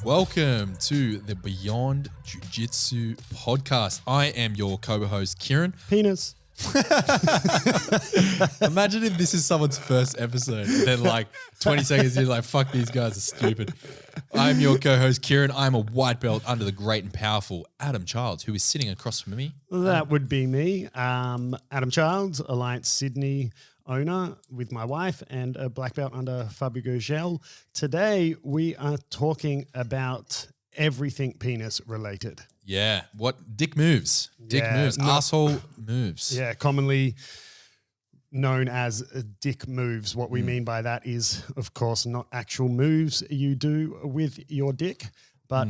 Welcome to the Beyond Jiu Jitsu podcast. I am your co-host, Kieren. Penis. Imagine if this is someone's first episode and then like 20 seconds you're like, fuck, these guys are stupid. I'm your co-host, Kieren. I'm a white belt under the great and powerful Adam Childs, who is sitting across from me. That would be me. Adam Childs, Alliance Sydney owner with my wife and a black belt under Fabio Gurgel. Today we are talking about everything penis related. Yeah. What? Dick moves. Asshole moves. Yeah, commonly known as dick moves. What we mean by that is, of course, not actual moves you do with your dick, but,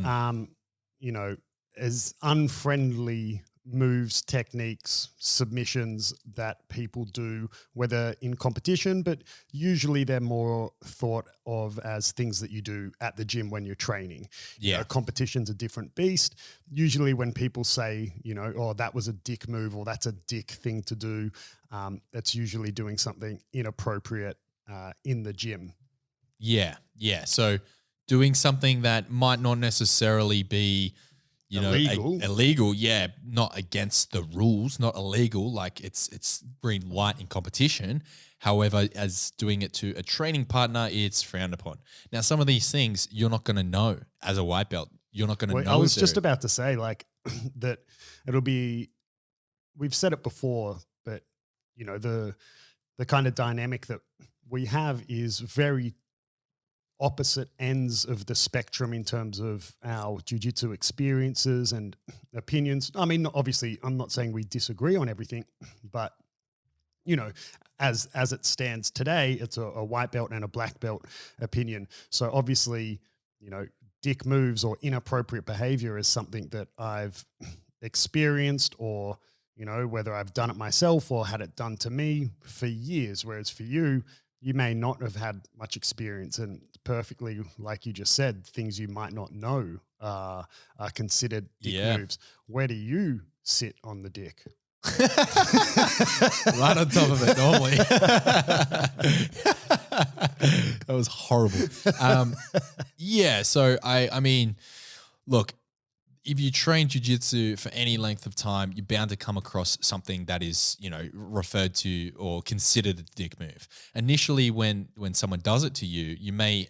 as unfriendly moves, techniques, submissions that people do, whether in competition, but usually they're more thought of as things that you do at the gym when you're training. Yeah. Competition's a different beast. Usually when people say, oh, that was a dick move or that's a dick thing to do, that's usually doing something inappropriate in the gym. Yeah. So doing something that might not necessarily be illegal, yeah, not against the rules, not illegal, like it's green light in competition. However, as doing it to a training partner, it's frowned upon. Now, some of these things you're not going to know as a white belt. You're not going to know. I was just about to say that we've said it before, but the kind of dynamic that we have is very opposite ends of the spectrum in terms of our jiu-jitsu experiences and opinions. I mean, obviously, I'm not saying we disagree on everything, but, as it stands today, it's a white belt and a black belt opinion. So obviously, dick moves or inappropriate behavior is something that I've experienced or, whether I've done it myself or had it done to me for years, whereas for you may not have had much experience, and perfectly, like you just said, things you might not know are considered dick moves. Where do you sit on the dick? Right on top of it normally. That was horrible. So I mean, look, if you train jiu-jitsu for any length of time, you're bound to come across something that is, referred to or considered a dick move. Initially, when someone does it to you, you may,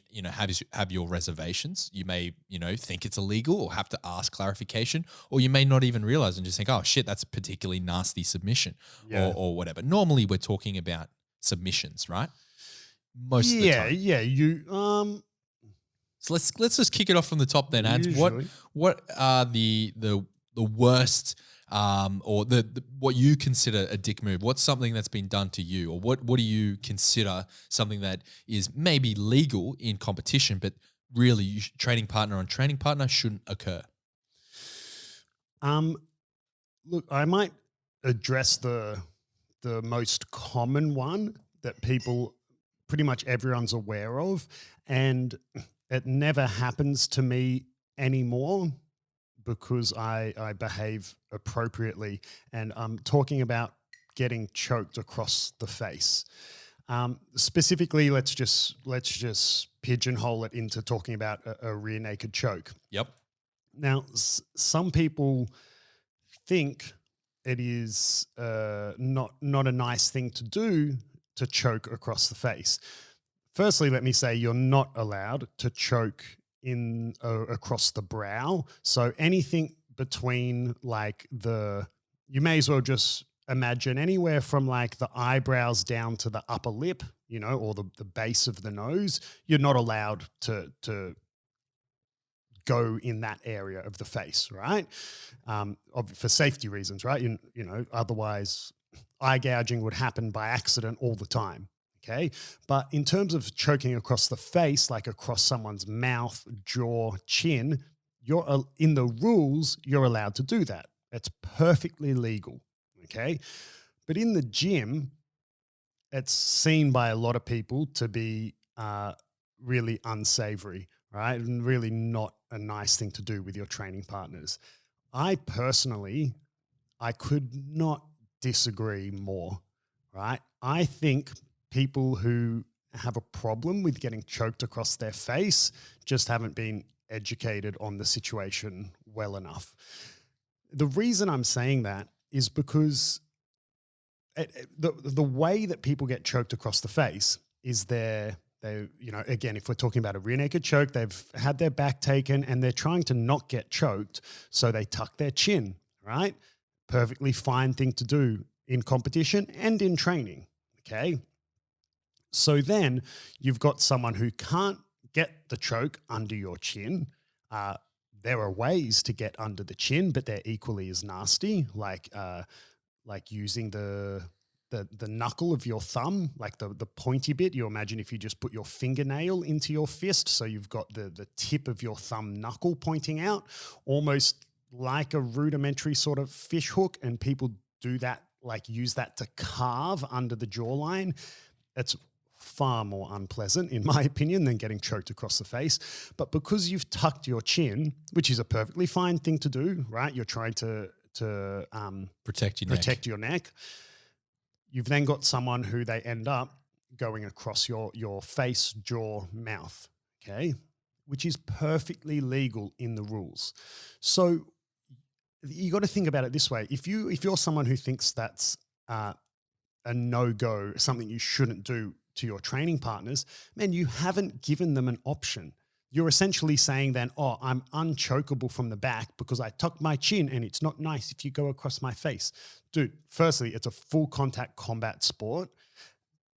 have your reservations. You may, think it's illegal or have to ask clarification, or you may not even realize and just think, oh shit, that's a particularly nasty submission or whatever. Normally, we're talking about submissions, right? Most of the time. Yeah. So let's just kick it off from the top then, Ads. Usually. What are the worst or the what you consider a dick move? What's something that's been done to you, or what do you consider something that is maybe legal in competition, but really training partner on training partner shouldn't occur? Look, I might address the most common one that pretty much everyone's aware of, and it never happens to me anymore because I behave appropriately, and I'm talking about getting choked across the face. Specifically, let's just pigeonhole it into talking about a rear naked choke. Yep. Now, some people think it is not a nice thing to do to choke across the face. Firstly, let me say you're not allowed to choke across the brow. So anything between you may as well just imagine anywhere from like the eyebrows down to the upper lip, or the base of the nose. You're not allowed to go in that area of the face, right? For safety reasons, right? Otherwise eye gouging would happen by accident all the time. Okay. But in terms of choking across the face, like across someone's mouth, jaw, chin, in the rules, you're allowed to do that. It's perfectly legal. Okay. But in the gym, it's seen by a lot of people to be really unsavory, right? And really not a nice thing to do with your training partners. I could not disagree more, right? I think people who have a problem with getting choked across their face, just haven't been educated on the situation well enough. The reason I'm saying that is because the way that people get choked across the face is they, you know, again, if we're talking about a rear naked choke, they've had their back taken and they're trying to not get choked. So they tuck their chin, right? Perfectly fine thing to do in competition and in training. Okay. So then you've got someone who can't get the choke under your chin. There are ways to get under the chin, but they're equally as nasty, like using the knuckle of your thumb, like the pointy bit. You imagine if you just put your fingernail into your fist, so you've got the tip of your thumb knuckle pointing out, almost like a rudimentary sort of fish hook, and people do that, like use that to carve under the jawline. It's far more unpleasant, in my opinion, than getting choked across the face. But because you've tucked your chin, which is a perfectly fine thing to do, right? You're trying to protect your neck. You've then got someone who they end up going across your face, jaw, mouth, okay, which is perfectly legal in the rules. So you got to think about it this way. If you're someone who thinks that's a no-go, something you shouldn't do to your training partners, man, you haven't given them an option. You're essentially saying then, oh, I'm unchokeable from the back because I tucked my chin and it's not nice if you go across my face. Dude, firstly, it's a full contact combat sport.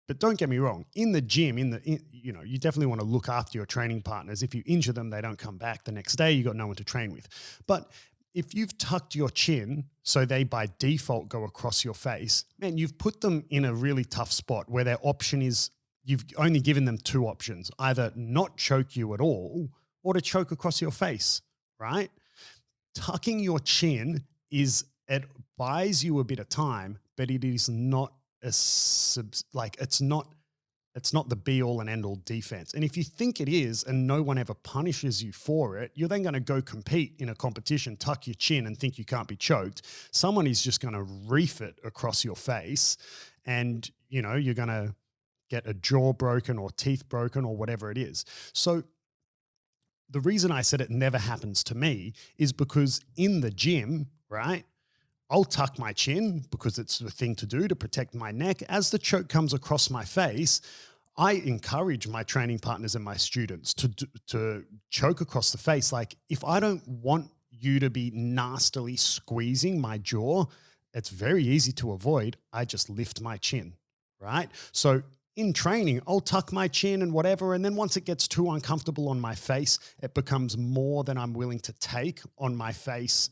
But don't get me wrong, in the gym, you know, you definitely want to look after your training partners. If you injure them, they don't come back the next day, you got no one to train with. But if you've tucked your chin so they by default go across your face, man, you've put them in a really tough spot where their option is, you've only given them two options, either not choke you at all or to choke across your face, right? Tucking your chin it buys you a bit of time, but it is not it's not the be all and end all defense. And if you think it is and no one ever punishes you for it, you're then going to go compete in a competition, tuck your chin and think you can't be choked. Someone is just going to reef it across your face and, you know, you're going to get a jaw broken or teeth broken or whatever it is. So the reason I said it never happens to me is because in the gym, right, I'll tuck my chin because it's the thing to do to protect my neck. As the choke comes across my face, I encourage my training partners and my students to choke across the face. Like if I don't want you to be nastily squeezing my jaw, it's very easy to avoid. I just lift my chin, right? So in training, I'll tuck my chin and whatever. And then once it gets too uncomfortable on my face, it becomes more than I'm willing to take on my face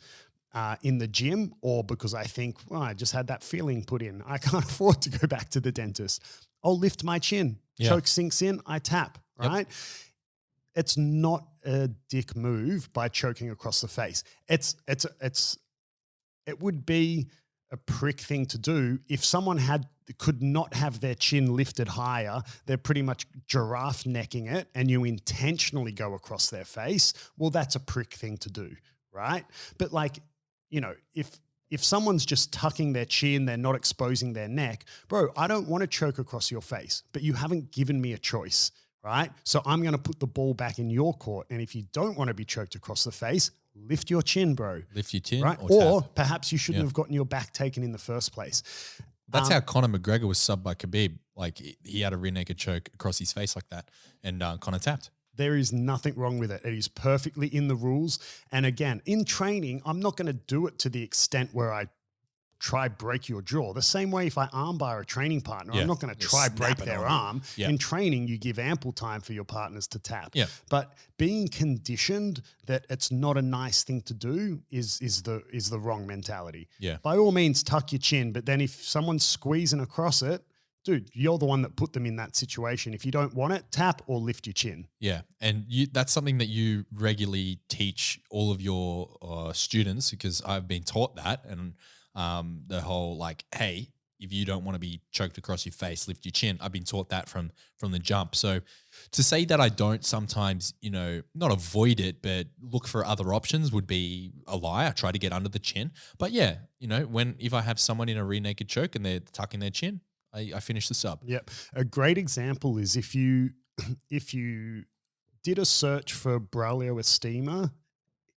in the gym, or because I think, well, I just had that feeling put in. I can't afford to go back to the dentist. I'll lift my chin. Yeah. Choke sinks in, I tap, right? Yep. It's not a dick move by choking across the face. It would be a prick thing to do if someone could not have their chin lifted higher. They're pretty much giraffe necking it and you intentionally go across their face. Well, that's a prick thing to do, right? But like, you know, if someone's just tucking their chin, they're not exposing their neck, bro, I don't want to choke across your face, but you haven't given me a choice, right? So I'm going to put the ball back in your court. And if you don't want to be choked across the face, lift your chin, bro. Lift your chin, right? Or perhaps you shouldn't have gotten your back taken in the first place. That's how Conor McGregor was subbed by Khabib. Like he had a rear naked choke across his face like that, and Conor tapped. There is nothing wrong with it. It is perfectly in the rules. And again, in training, I'm not going to do it to the extent where I try break your jaw. The same way if I armbar a training partner, I'm not going to try break their arm. Yeah. In training, you give ample time for your partners to tap. Yeah. But being conditioned that it's not a nice thing to do is the wrong mentality. Yeah. By all means, tuck your chin. But then if someone's squeezing across it, dude, you're the one that put them in that situation. If you don't want it, tap or lift your chin. Yeah. And that's something that you regularly teach all of your students, because I've been taught that. And the whole like, hey, if you don't want to be choked across your face, lift your chin. I've been taught that from the jump. So to say that I don't sometimes, you know, not avoid it, but look for other options would be a lie. I try to get under the chin. But yeah, you know, if I have someone in a rear naked choke and they're tucking their chin, I finish the sub. Yep. A great example is if you did a search for Braulio Estima,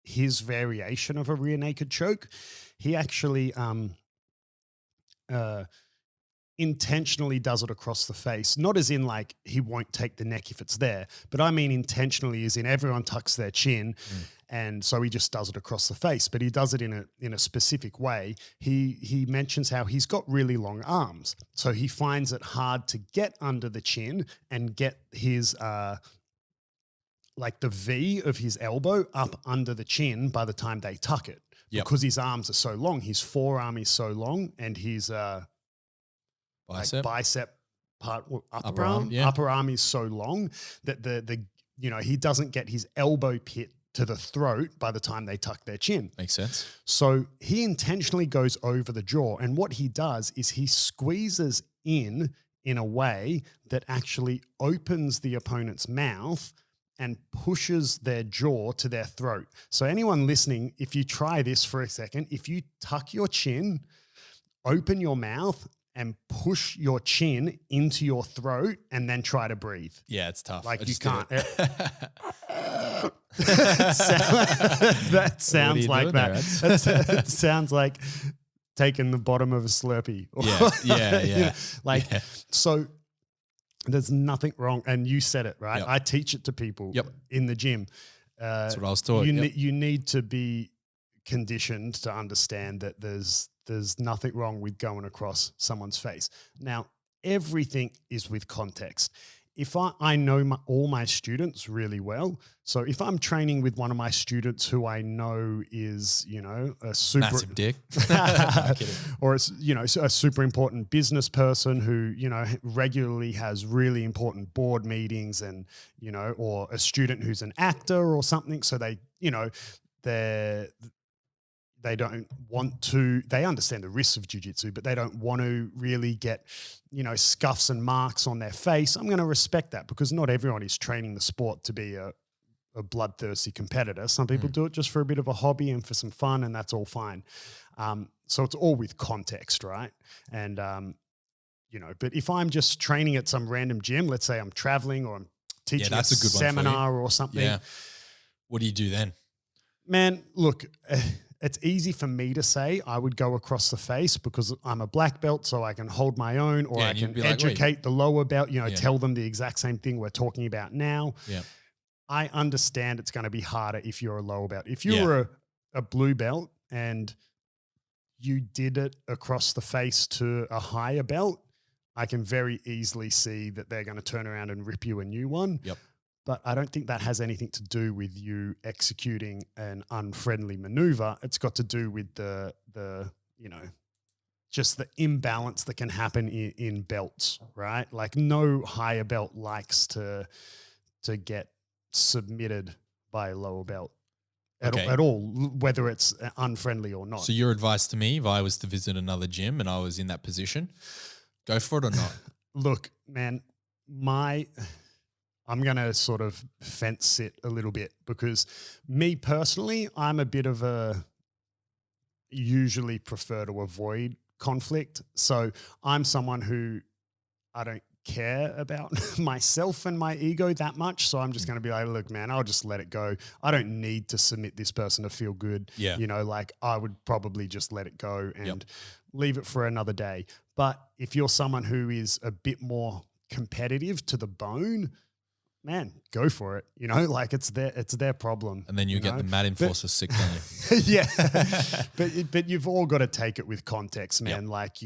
his variation of a rear naked choke, he actually intentionally does it across the face. Not as in like he won't take the neck if it's there, but I mean intentionally as in everyone tucks their chin. And so he just does it across the face, but he does it in a specific way. He mentions how he's got really long arms. So he finds it hard to get under the chin and get his like the V of his elbow up under the chin by the time they tuck it. Because his arms are so long, his forearm is so long, and his bicep part, upper arm is so long that the he doesn't get his elbow pit to the throat by the time they tuck their chin. Makes sense. So he intentionally goes over the jaw, and what he does is he squeezes in a way that actually opens the opponent's mouth and pushes their jaw to their throat. So anyone listening, if you try this for a second, if you tuck your chin, open your mouth and push your chin into your throat and then try to breathe. Yeah, it's tough. Like you can't. That sounds like that. It sounds like taking the bottom of a Slurpee. Yeah. So there's nothing wrong. And you said it, right? Yep. I teach it to people in the gym. That's what I was taught. You need to be conditioned to understand that there's nothing wrong with going across someone's face. Now, everything is with context. If I know all my students really well, so if I'm training with one of my students who I know is, a super massive dick, or it's, a super important business person who, regularly has really important board meetings and, or a student who's an actor or something. So they don't want to, they understand the risks of jiu-jitsu, but they don't want to really get, scuffs and marks on their face. I'm going to respect that because not everyone is training the sport to be a bloodthirsty competitor. Some people do it just for a bit of a hobby and for some fun, and that's all fine. So it's all with context, right? And, but if I'm just training at some random gym, let's say I'm traveling or I'm teaching a seminar or something. Yeah. What do you do then? Man, look, it's easy for me to say I would go across the face because I'm a black belt, so I can hold my own, or I can educate the lower belt, tell them the exact same thing we're talking about now. Yeah. I understand it's going to be harder if you're a lower belt. If you were a blue belt and you did it across the face to a higher belt, I can very easily see that they're going to turn around and rip you a new one. Yep. But I don't think that has anything to do with you executing an unfriendly maneuver. It's got to do with the just the imbalance that can happen in belts, right? Like no higher belt likes to get submitted by a lower belt at all, whether it's unfriendly or not. So your advice to me, if I was to visit another gym and I was in that position, go for it or not? Look, man, I'm going to sort of fence sit a little bit because me personally, I'm a bit of usually prefer to avoid conflict. So I'm someone who I don't care about myself and my ego that much. So I'm just going to be like, look, man, I'll just let it go. I don't need to submit this person to feel good. Yeah. Like I would probably just let it go and leave it for another day. But if you're someone who is a bit more competitive to the bone, man, go for it. Like it's their problem. And then you get the mad enforcer sick, don't you? Yeah. but you've all got to take it with context, man. Yep. Like,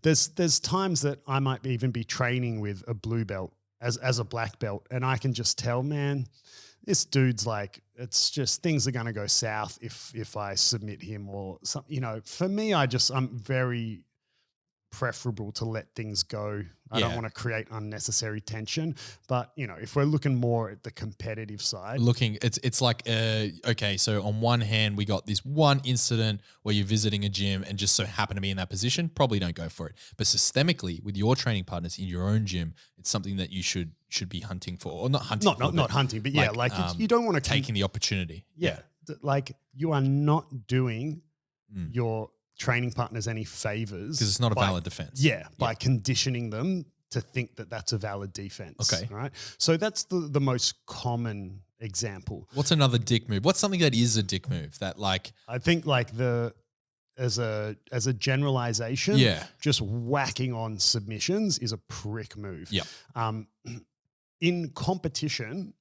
there's times that I might even be training with a blue belt as a black belt. And I can just tell, man, this dude's like, it's just things are going to go south if I submit him or something. For me, I'm very preferable to let things go. I don't want to create unnecessary tension. But, if we're looking more at the competitive side. It's like, okay, so on one hand, we got this one incident where you're visiting a gym and just so happen to be in that position, probably don't go for it. But systemically, with your training partners in your own gym, it's something that you should be hunting for. Or not hunting for. Not hunting, but you don't want to taking the opportunity. Yeah. Like you are not doing your training partners any favors. Because it's not a valid defense. Yeah, by conditioning them to think that that's a valid defense. Okay. Right. So that's the most common example. What's another dick move? What's something that is a dick move that like? I think like as a generalization, just whacking on submissions is a prick move. Yeah. In competition,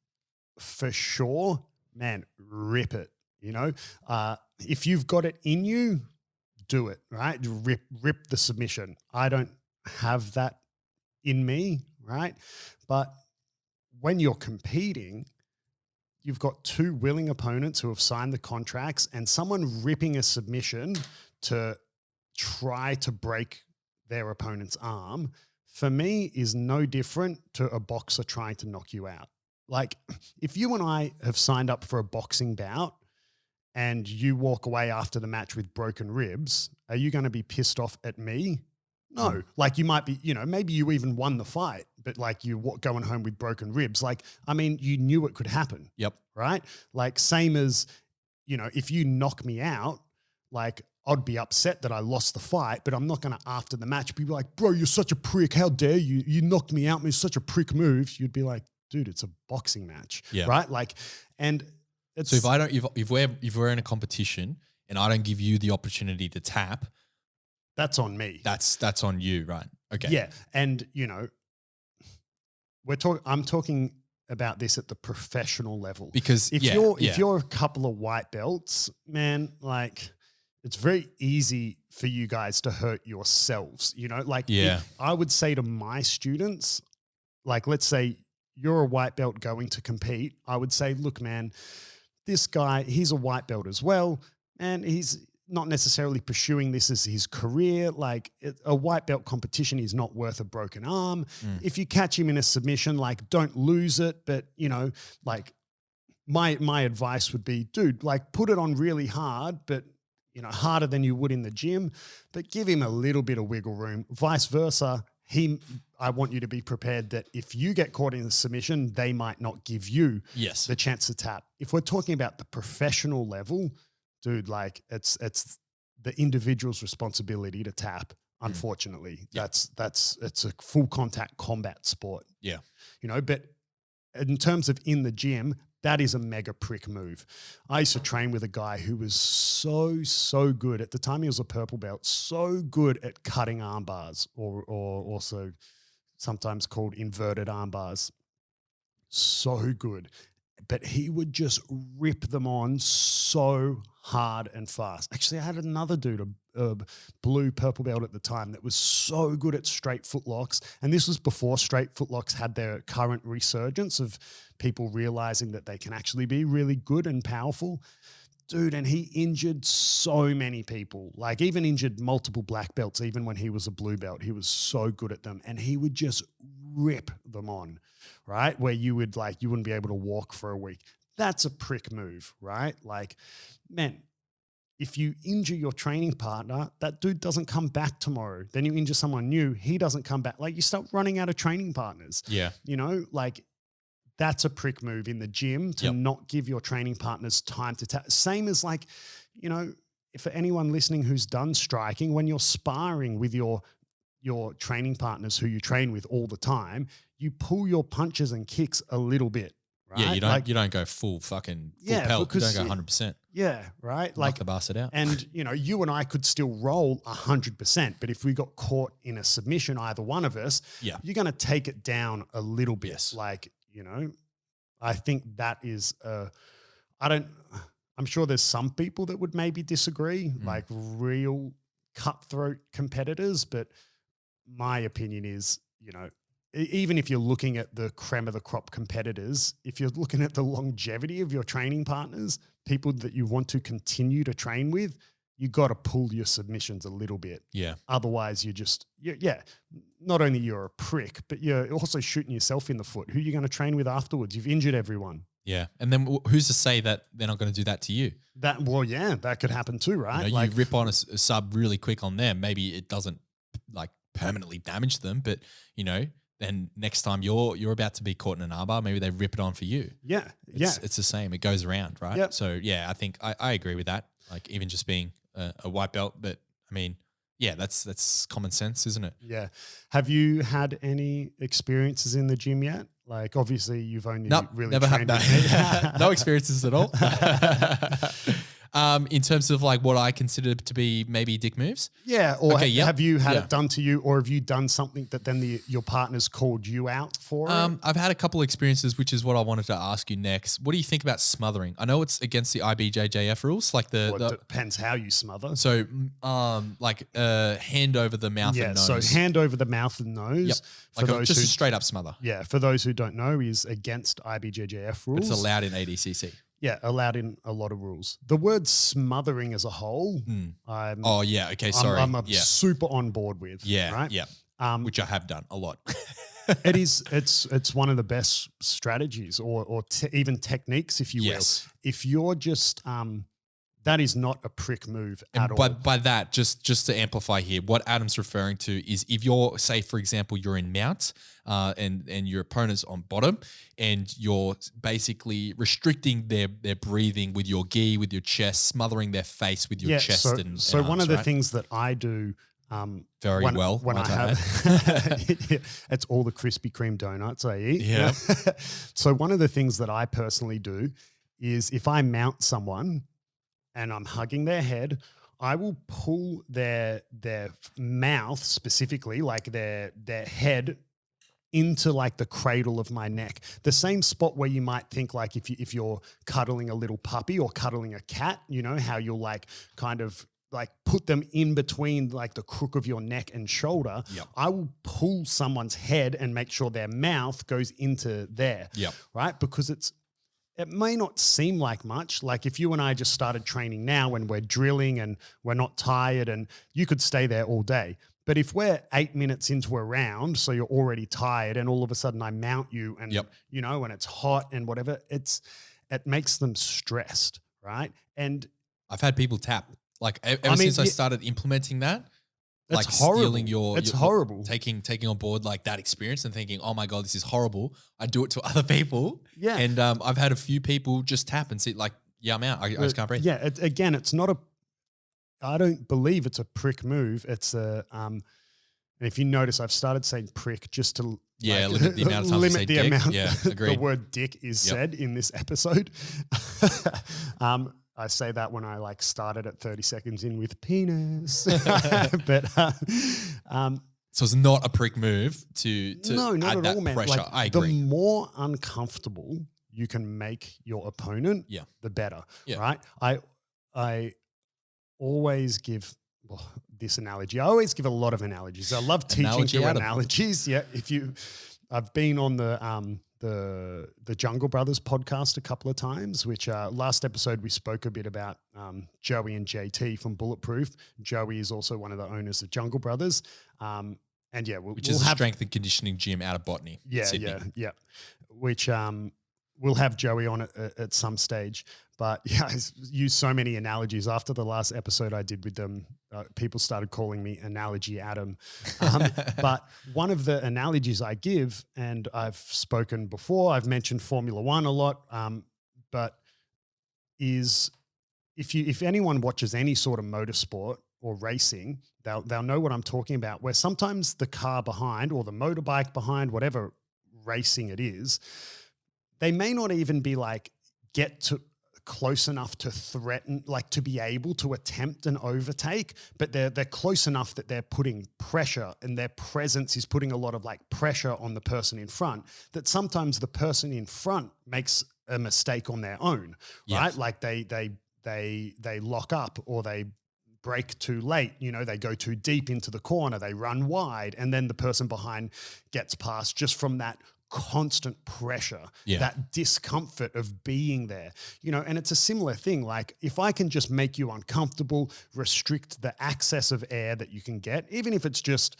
for sure, man, rip it. You know, if you've got it in you, do it. Right, rip the submission. I don't have that in me, right? But when you're competing, you've got two willing opponents who have signed the contracts, and someone ripping a submission to try to break their opponent's arm, for me, is no different to a boxer trying to knock you out. Like, if you and I have signed up for a boxing bout and you walk away after the match with broken ribs, are you going to be pissed off at me? No. Like, you might be, you know, maybe you even won the fight, but like you going home with broken ribs. Like, I mean, you knew it could happen. Yep. Right? Like, same as, you know, if you knock me out, like, I'd be upset that I lost the fight, but I'm not going to, after the match, be like, bro, you're such a prick. How dare you? You knocked me out. It's such a prick move. You'd be like, dude, it's a boxing match. Yeah. Right? Like, and it's. So if we're in a competition and I don't give you the opportunity to tap, that's on me. That's on you, right? Okay. Yeah. And, you know, I'm talking about this at the professional level. Because if you're a couple of white belts, man, like, it's very easy for you guys to hurt yourselves, you know? Like, I would say to my students, like, let's say you're a white belt going to compete. I would say, look, man, this guy, he's a white belt as well, and he's not necessarily pursuing this as his career. Like, a white belt competition is not worth a broken arm. If you catch him in a submission, like, don't lose it. But, you know, like, my advice would be, dude, like, put it on really hard, but, you know, harder than you would in the gym, but give him a little bit of wiggle room. Vice versa. I want you to be prepared that if you get caught in the submission, they might not give you the chance to tap. If we're talking about the professional level, dude, like, it's the individual's responsibility to tap. Unfortunately, it's a full contact combat sport. Yeah, you know. But in terms of in the gym, that is a mega prick move. I used to train with a guy who was so good at the time. He was a purple belt, so good at cutting arm bars, or also sometimes called inverted arm bars. So good. But he would just rip them on so hard and fast. Actually, I had another dude, a blue purple belt at the time, that was so good at straight footlocks. And this was before straight footlocks had their current resurgence of people realizing that they can actually be really good and powerful. Dude, and he injured so many people, like even injured multiple black belts, even when he was a blue belt. He was so good at them, and he would just rip them on, right? Where you wouldn't be able to walk for a week. That's a prick move, right? Like, man, if you injure your training partner, that dude doesn't come back tomorrow. Then you injure someone new, he doesn't come back. Like, you start running out of training partners. Yeah. You know, like, that's a prick move in the gym to not give your training partners time to tap. Same as, like, you know, for anyone listening who's done striking, when you're sparring with your training partners who you train with all the time, you pull your punches and kicks a little bit, right? Yeah, you don't go full pelt. You don't go 100%. Yeah, right? Like, knock the bastard out. And, you know, you and I could still roll 100%, but if we got caught in a submission, either one of us, you're going to take it down a little bit. Yes. Like, you know, I think that is I'm sure there's some people that would maybe disagree, like real cutthroat competitors, but my opinion is, you know, even if you're looking at the creme of the crop competitors, if you're looking at the longevity of your training partners, people that you want to continue to train with, you got to pull your submissions a little bit. Yeah. Otherwise, not only you're a prick, but you're also shooting yourself in the foot. Who are you going to train with afterwards? You've injured everyone. Yeah. And then who's to say that they're not going to do that to you? That could happen too, right? You know, you rip on a sub really quick on them. Maybe it doesn't like permanently damage them, but, you know, then next time you're about to be caught in an armbar, maybe they rip it on for you. Yeah. It's the same. It goes around, right? Yep. So, yeah, I think I agree with that. Like, even just being a white belt, but I mean, yeah, that's common sense, isn't it? Yeah. Have you had any experiences in the gym yet? Like, obviously, you've only Nope, really never had trained with me. no experiences at all. In terms of like what I consider to be maybe dick moves. Yeah, or Okay, yep. have you had Yeah. it done to you, or have you done something that then your partner's called you out for it? I've had a couple experiences, which is what I wanted to ask you next. What do you think about smothering? I know it's against the IBJJF rules, like Well, it depends how you smother. so like hand over the mouth and nose. So hand over the mouth and nose. Yep. For Like those just who, a straight up smother. yeah, for those who don't know, is against IBJJF But rules. it's allowed in ADCC. Yeah, allowed in a lot of rules. The word smothering as a whole, Oh yeah, okay, sorry. I'm yeah. super on board with. Yeah, right. yeah. Which I have done a lot. It's one of the best strategies or even techniques, if you Yes. will. If you're just that is not a prick move at all. By that, just to amplify here, what Adam's referring to is if you're, say, for example, you're in mount and your opponent's on bottom and you're basically restricting their breathing with your gi, with your chest, smothering their face with your chest and so one arms, of the right? things that I do Very when might I I have it's all the Krispy Kreme donuts I eat. Yeah. So one of the things that I personally do is if I mount someone and I'm hugging their head, I will pull their mouth specifically, like their head, into like the cradle of my neck, the same spot where you might think like if you're cuddling a little puppy or cuddling a cat, you know how you'll like kind of like put them in between like the crook of your neck and shoulder. Yep. I will pull someone's head and make sure their mouth goes into there. Yep. Right, because it may not seem like much. Like if you and I just started training now when we're drilling and we're not tired and you could stay there all day. But if we're 8 minutes into a round, so you're already tired and all of a sudden I mount you and, you know, and it's hot and whatever, it makes them stressed, right? And I've had people tap. Like ever since I started implementing that, like stealing it's horrible. Taking on board like that experience and thinking, oh my God, this is horrible. I do it to other people. Yeah. And I've had a few people just tap and say like, yeah, I'm out. I just can't breathe. Yeah. It's not I don't believe it's a prick move. It's and if you notice, I've started saying prick just to limit the amount of times limit the amount agreed. the word dick is said in this episode. I say that when I like started at 30 seconds in with penis, but so it's not a prick move to no, not add at that all, man. pressure. Like, I agree. The more uncomfortable you can make your opponent, the better. Yeah. Right? I always give this analogy. I always give a lot of analogies. I love teaching through analogies. Yeah. I've been on the Jungle Brothers podcast a couple of times, which last episode we spoke a bit about Joey and JT from Bulletproof. Joey is also one of the owners of Jungle Brothers. And which is a strength and conditioning gym out of Botany. Sydney. Yeah. Which we'll have Joey on at some stage. But yeah, I use so many analogies. After the last episode I did with them, people started calling me Analogy Adam. But one of the analogies I give, and I've spoken before, I've mentioned Formula One a lot, but is if anyone watches any sort of motorsport or racing, they'll know what I'm talking about, where sometimes the car behind or the motorbike behind, whatever racing it is, they may not even be like get to close enough to threaten, like to be able to attempt an overtake, but they're close enough that they're putting pressure, and their presence is putting a lot of like pressure on the person in front, that sometimes the person in front makes a mistake on their own, right? Yes. Like they lock up or they brake too late, you know, they go too deep into the corner, they run wide, and then the person behind gets past just from that constant pressure, that discomfort of being there, you know. And it's a similar thing. Like if I can just make you uncomfortable, restrict the access of air that you can get, even if it's just,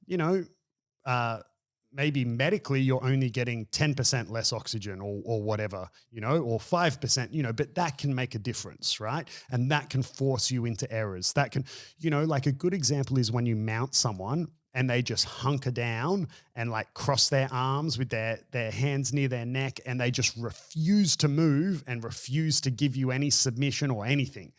you know, maybe medically you're only getting 10% less oxygen or whatever, you know, or 5%, you know, but that can make a difference, right? And that can force you into errors. That can, you know, like a good example is when you mount someone and they just hunker down and like cross their arms with their hands near their neck, and they just refuse to move and refuse to give you any submission or anything.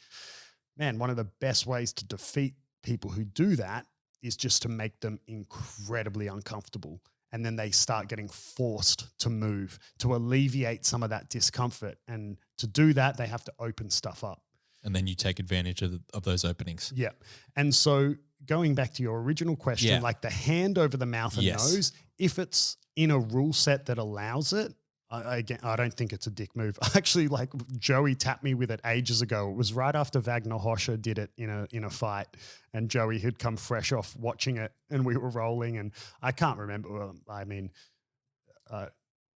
Man, one of the best ways to defeat people who do that is just to make them incredibly uncomfortable. And then they start getting forced to move to alleviate some of that discomfort. And to do that, they have to open stuff up. And then you take advantage of those openings. Yeah. And so going back to your original question, like the hand over the mouth and nose, if it's in a rule set that allows it, I don't think it's a dick move. Actually, like Joey tapped me with it ages ago. It was right after Wagner Hoscher did it in a fight, and Joey had come fresh off watching it, and we were rolling, and I can't remember.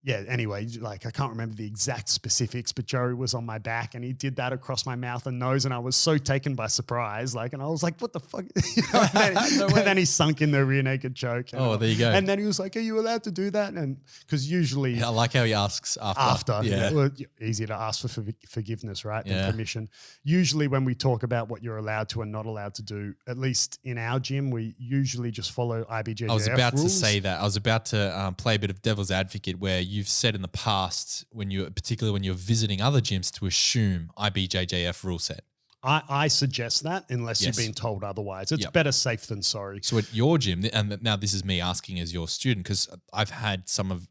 Anyway, like I can't remember the exact specifics, but Joey was on my back and he did that across my mouth and nose, and I was so taken by surprise, and I was like, what the fuck? And then he sunk in the rear naked choke. There you go. And then he was like, are you allowed to do that? And because usually... I like how he asks after. Well, easier to ask for forgiveness, right, than permission. Usually when we talk about what you're allowed to and not allowed to do, at least in our gym, we usually just follow IBJJF rules. I was about to say that. I was about to play a bit of devil's advocate where you've said in the past, particularly when you're visiting other gyms, to assume IBJJF rule set. I suggest that unless you've been told otherwise. It's better safe than sorry. So at your gym, and now this is me asking as your student, because I've had some of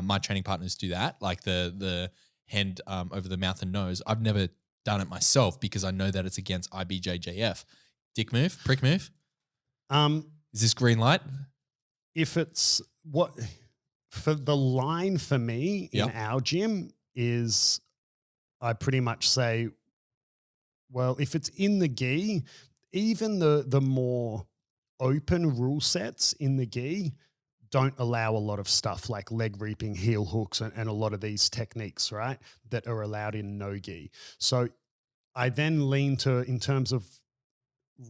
my training partners do that, like the hand over the mouth and nose. I've never done it myself because I know that it's against IBJJF. Dick move, prick move. Is this green light? If it's what... For the line for me in our gym is I pretty much say, well, if it's in the gi, even the more open rule sets in the gi don't allow a lot of stuff like leg reaping, heel hooks, and a lot of these techniques, right, that are allowed in no gi. So I then lean to, in terms of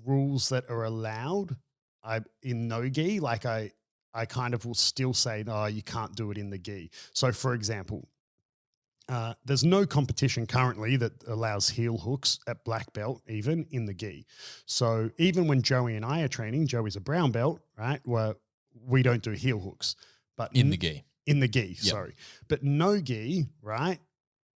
rules that are allowed in no gi, like I kind of will still say, no, you can't do it in the gi. So, for example, there's no competition currently that allows heel hooks at black belt, even in the gi. So even when Joey and I are training, Joey's a brown belt, right, where we don't do heel hooks. But in the gi. In the gi, sorry. But no gi, right,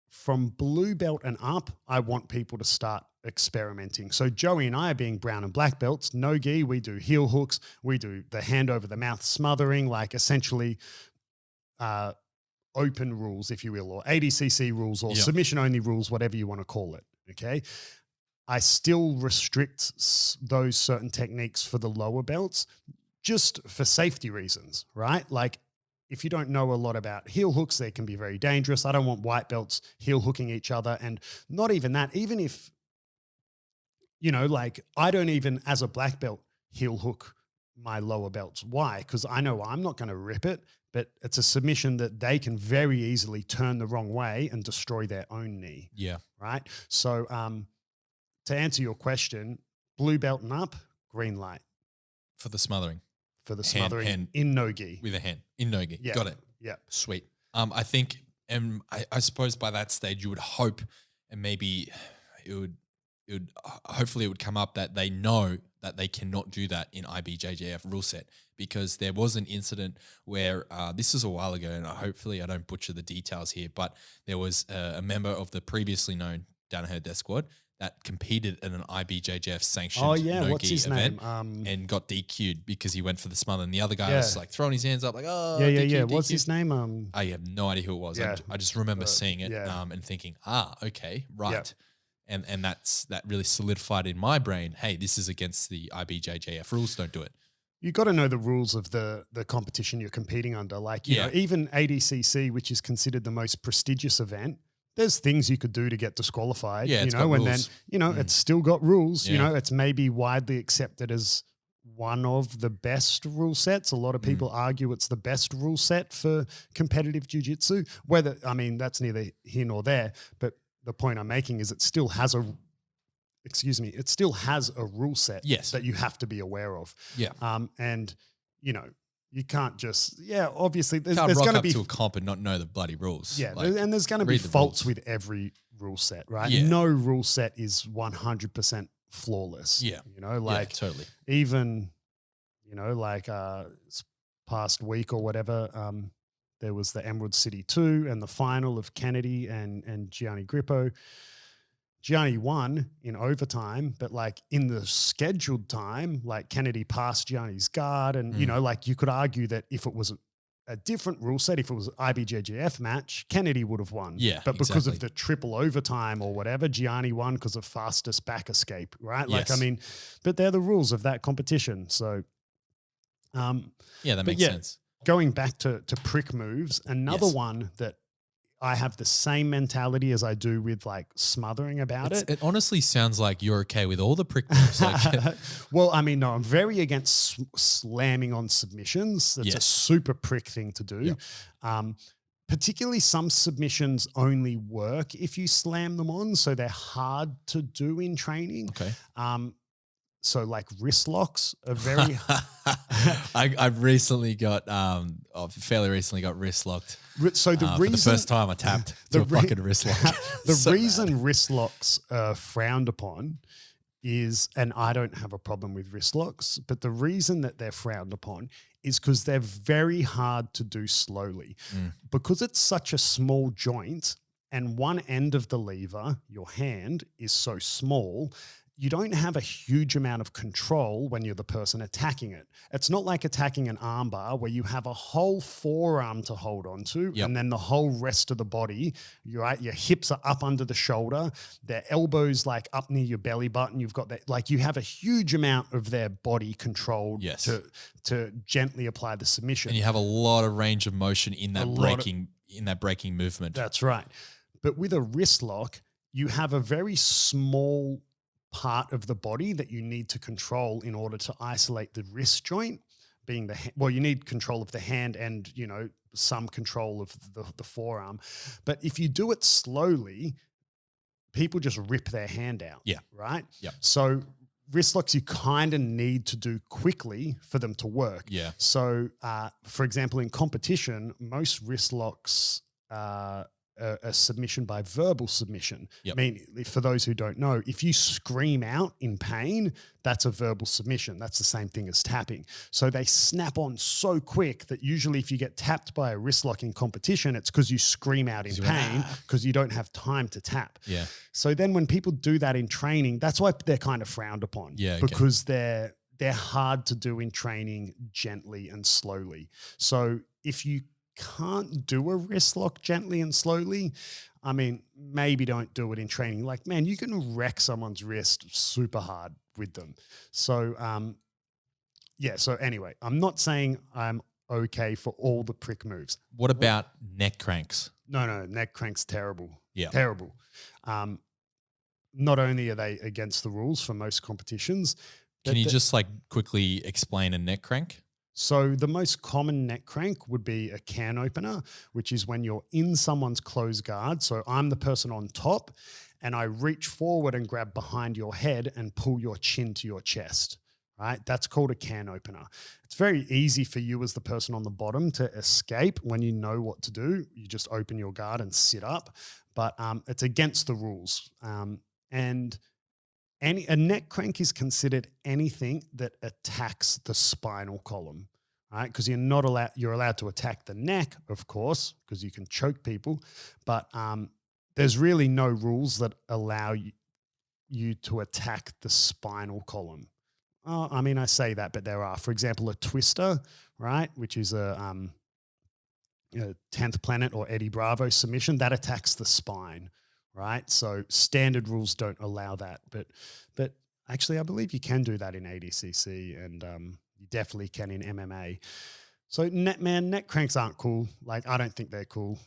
from blue belt and up, I want people to start experimenting. So Joey and I are being brown and black belts, no gi, we do heel hooks, we do the hand over the mouth smothering, like essentially open rules, if you will, or ADCC rules or submission only rules, whatever you want to call it, okay? I still restrict those certain techniques for the lower belts just for safety reasons, right? Like if you don't know a lot about heel hooks, they can be very dangerous. I don't want white belts heel hooking each other, and not even that, even if like I don't even, as a black belt, heel hook my lower belts. Why? Because I know I'm not going to rip it, but it's a submission that they can very easily turn the wrong way and destroy their own knee. Yeah. Right? So to answer your question, blue belt and up, green light. For the smothering. For the smothering in no-gi. With a hand, in no-gi. Yeah. Got it. Yeah. Sweet. I think, and I suppose by that stage you would hope, and maybe hopefully it would come up that they know that they cannot do that in IBJJF rule set, because there was an incident where this is a while ago, and hopefully I don't butcher the details here, but there was a member of the previously known Danaher Death Squad that competed in an IBJJF sanctioned no-gi event and got DQ'd because he went for the smother, and the other guy was like throwing his hands up like, oh, DQ. What's his name? I have no idea who it was. I just remember seeing it and thinking, okay, right. Yeah. And that really solidified in my brain, hey, this is against the IBJJF rules, don't do it. You got to know the rules of the competition you're competing under. Like, you know, even ADCC, which is considered the most prestigious event, there's things you could do to get disqualified, and then, it's still got rules. Yeah. It's maybe widely accepted as one of the best rule sets. A lot of people argue it's the best rule set for competitive jiu-jitsu. That's neither here nor there, but the point I'm making is it still has a rule set that you have to be aware of. Yeah. You can't just, obviously there's going to to be to a comp and not know the bloody rules. Yeah. And there's going to be faults with every rule set, right? Yeah. No rule set is 100% flawless. Yeah. Totally. Even, past week or whatever, there was the Emerald City 2 and the final of Kennedy and Gianni Grippo. Gianni won in overtime, but like in the scheduled time, like Kennedy passed Gianni's guard. And, you know, like you could argue that if it was a different rule set, if it was an IBJJF match, Kennedy would have won. Yeah, but because exactly. of the triple overtime or whatever, Gianni won because of fastest back escape, right? Like, Yes. I mean, but they're the rules of that competition. So, yeah, that makes sense. Going back to prick moves, another Yes. one that I have the same mentality as I do with like smothering about it. It honestly sounds like you're okay with all the prick moves. Like, Well, I mean, no, I'm very against slamming on submissions. That's a Yes. super prick thing to do. Yep. Particularly some submissions only work if you slam them on, so they're hard to do in training. okay. So like wrist locks are very I've recently got, fairly recently got wrist locked. so the For reason the first time I tapped to a fucking wrist lock. the So reason bad. wrist locks are frowned upon is, and I don't have a problem with wrist locks, but the reason that they're frowned upon is because they're very hard to do slowly. Because it's such a small joint and one end of the lever, your hand, is so small, you don't have a huge amount of control when you're the person attacking it. It's not like attacking an armbar where you have a whole forearm to hold on to Yep. and then the whole rest of the body. You're right, your hips are up under the shoulder, their elbows like up near your belly button. You've got that, like you have a huge amount of their body controlled Yes. to gently apply the submission. And you have a lot of range of motion in that lot of- breaking movement. That's right. But with a wrist lock, you have a very small part of the body that you need to control in order to isolate the wrist joint, being you need control of the hand and, you know, some control of the forearm. But if you do it slowly, people just rip their hand out. Yeah. Right? Yep. So wrist locks you kind of need to do quickly for them to work. Yeah. So, for example, in competition, most wrist locks a submission by verbal submission. Yep. I mean, for those who don't know, if you scream out in pain, that's a verbal submission. That's the same thing as tapping. So they snap on so quick that usually if you get tapped by a wrist lock in competition, it's because you scream out in You went, pain "Ah." because you don't have time to tap. Yeah. So then when people do that in training, that's why they're kind of frowned upon. Yeah, okay. Because they're hard to do in training gently and slowly. So if you can't do a wrist lock gently and slowly, I mean, maybe don't do it in training. Like, man, you can wreck someone's wrist super hard with them. So, so anyway, I'm not saying I'm okay for all the prick moves. What about neck cranks? No, neck crank's terrible. Yeah. Terrible. Not only are they against the rules for most competitions, Can you just like quickly explain a neck crank? so the most common neck crank would be a can opener, which is when you're in someone's closed guard. So I'm the person on top and I reach forward and grab behind your head and pull your chin to your chest, right? That's called a can opener. It's very easy for you as the person on the bottom to escape when you know what to do. You just open your guard and sit up, but it's against the rules. And a neck crank is considered anything that attacks the spinal column, right? Because you're allowed to attack the neck, of course, because you can choke people, but there's really no rules that allow you to attack the spinal column. I mean, I say that, but there are. For example, a twister, right, which is a 10th Planet or Eddie Bravo submission, that attacks the spine. Right. So standard rules don't allow that. But actually, I believe you can do that in ADCC and you definitely can in MMA. So neck cranks aren't cool. Like, I don't think they're cool.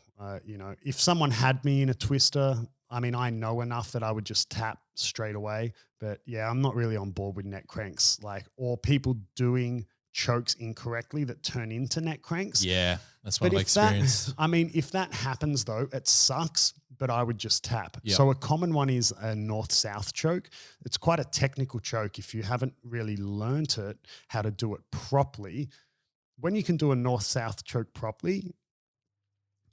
If someone had me in a twister, I mean, I know enough that I would just tap straight away. But yeah, I'm not really on board with neck cranks, or people doing chokes incorrectly that turn into neck cranks. Yeah, that's what I've If experienced. if that happens though, it sucks, but I would just tap. Yep. So a common one is a north-south choke. It's quite a technical choke if you haven't really learnt it, how to do it properly. When you can do a north-south choke properly,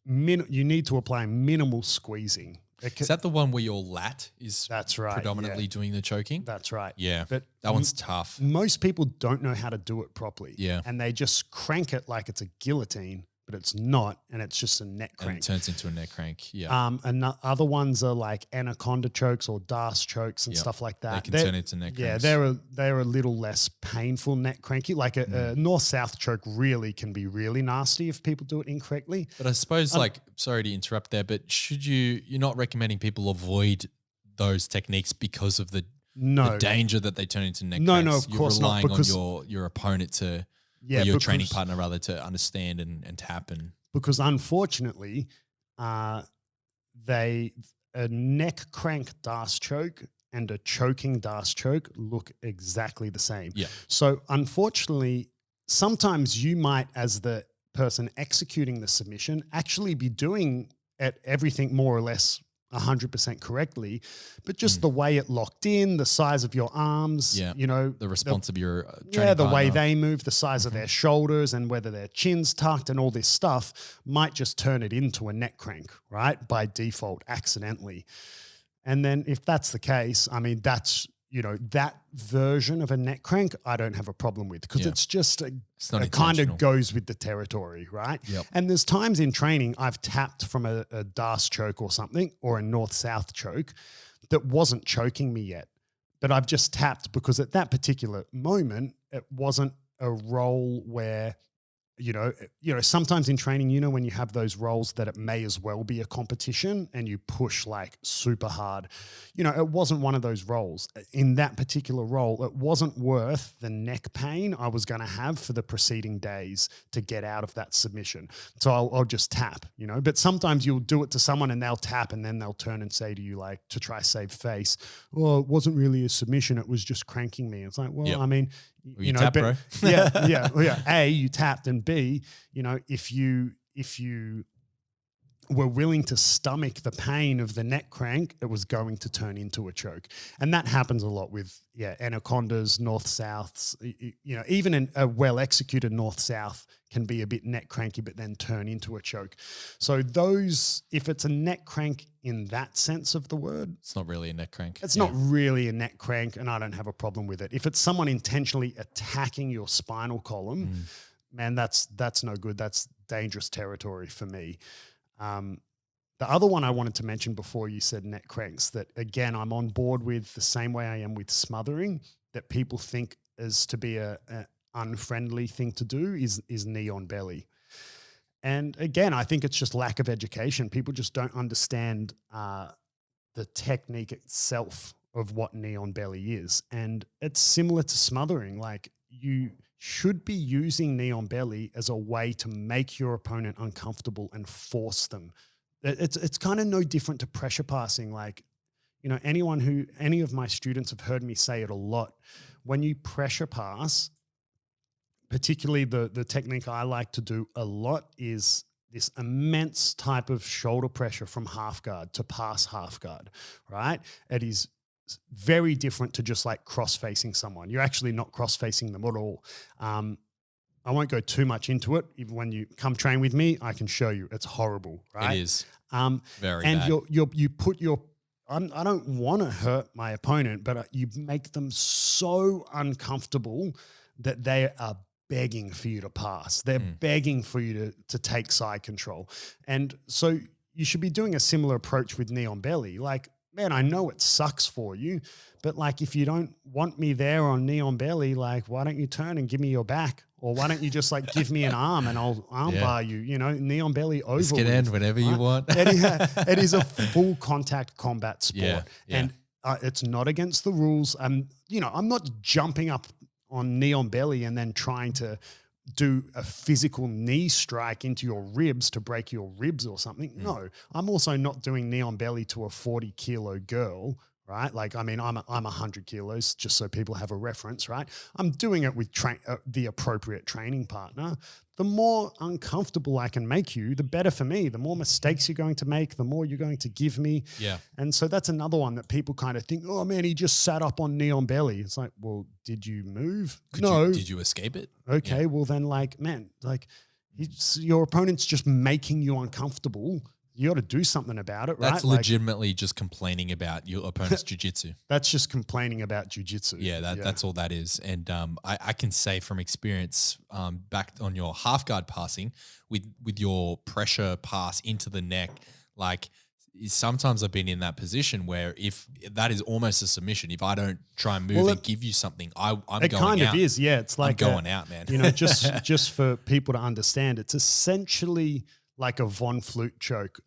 you need to apply minimal squeezing. Is that the one where your lat is That's right. predominantly doing the choking? That's right. Yeah, But that one's tough. most people don't know how to do it properly. Yeah. And they just crank it like it's a guillotine, but it's not, and it's just a neck And crank. it turns into a neck crank. Yeah. And other ones are like anaconda chokes or DAS chokes and Yep. stuff like that. They can turn into neck cranks. Yeah, they're a little less painful neck cranky. Like a north-south choke really can be really nasty if people do it incorrectly. But I suppose, sorry to interrupt there, but you're not recommending people avoid those techniques because of the danger that they turn into neck cranks. No, of course not. You're relying on your opponent to, or your training partner rather, to understand and tap and. Because unfortunately, a neck crank DAS choke and a choking DAS choke look exactly the same. Yeah. So unfortunately, sometimes you might, as the person executing the submission, actually be doing everything more or less 100% correctly, but just the way it locked in, the size of your arms, the response of your training the partner. way they move, the size of their shoulders, and whether their chin's tucked and all this stuff might just turn it into a neck crank, right? By default, accidentally. And then if that's the case, I mean, that's, that version of a neck crank, I don't have a problem with, because it's just it kind of goes with the territory, right? Yep. And there's times in training I've tapped from a DAS choke or something, or a north-south choke that wasn't choking me yet, but I've just tapped because at that particular moment, it wasn't a roll where, sometimes in training, when you have those rolls that it may as well be a competition and you push like super hard, it wasn't one of those rolls. In that particular roll, it wasn't worth the neck pain I was going to have for the preceding days to get out of that submission. So I'll just tap, but sometimes you'll do it to someone and they'll tap and then they'll turn and say to you, like, to try save face, well, it wasn't really a submission. It was just cranking me. It's like, well, I mean, you tap, bro. yeah. A, you tapped, and B, if you were willing to stomach the pain of the neck crank, it was going to turn into a choke. And that happens a lot with, anacondas, north-souths, even a well-executed north-south can be a bit neck cranky, but then turn into a choke. So those, if it's a neck crank in that sense of the word, it's not really a neck crank. It's not really a neck crank, and I don't have a problem with it. If it's someone intentionally attacking your spinal column, man, that's no good. That's dangerous territory for me. The other one I wanted to mention before you said neck cranks, that again, I'm on board with the same way I am with smothering, that people think is to be a unfriendly thing to do is knee on belly. And again, I think it's just lack of education. People just don't understand the technique itself of what knee on belly is. And it's similar to smothering. Like, you should be using knee on belly as a way to make your opponent uncomfortable and force them. It's kind of no different to pressure passing. Like, any of my students have heard me say it a lot. When you pressure pass, particularly the technique I like to do a lot is this immense type of shoulder pressure from half guard to pass half guard, right? It is very different to just like cross-facing someone. You're actually not cross-facing them at all. I won't go too much into it. Even when you come train with me, I can show you. It's horrible, right? It is very and bad. You put your I don't want to hurt my opponent, but you make them so uncomfortable that they are begging for you to pass. They're begging for you to take side control. And so you should be doing a similar approach with knee on belly. Like, man, I know it sucks for you, but like, if you don't want me there on knee on belly, like, why don't you turn and give me your back? Or why don't you just like give me an arm and I'll arm bar you, knee on belly over. This can end whenever you want. It is a full contact combat sport. Yeah. And it's not against the rules. I'm not jumping up on knee on belly and then trying to do a physical knee strike into your ribs to break your ribs or something. No, I'm also not doing knee on belly to a 40-kilo girl, right? Like, I mean, I'm 100 kilos, just so people have a reference, right? I'm doing it with the appropriate training partner. The more uncomfortable I can make you, the better for me. The more mistakes you're going to make, the more you're going to give me. Yeah. And so that's another one that people kind of think, oh man, he just sat up on knee on belly. It's like, well, did you move? No. Did you escape it? Okay, well then, like, man, like, your opponent's just making you uncomfortable. you got to do something about it, right? That's legitimately just complaining about your opponent's jiu-jitsu. That's just complaining about jiu-jitsu. Yeah, that's all that is. And I can say from experience, back on your half guard passing with your pressure pass into the neck, like sometimes I've been in that position where if that is almost a submission, if I don't try and move and give you something, I'm going out. It kind of is, yeah. It's like I'm going out, man. You know, just for people to understand, it's essentially like a Von Flute choke.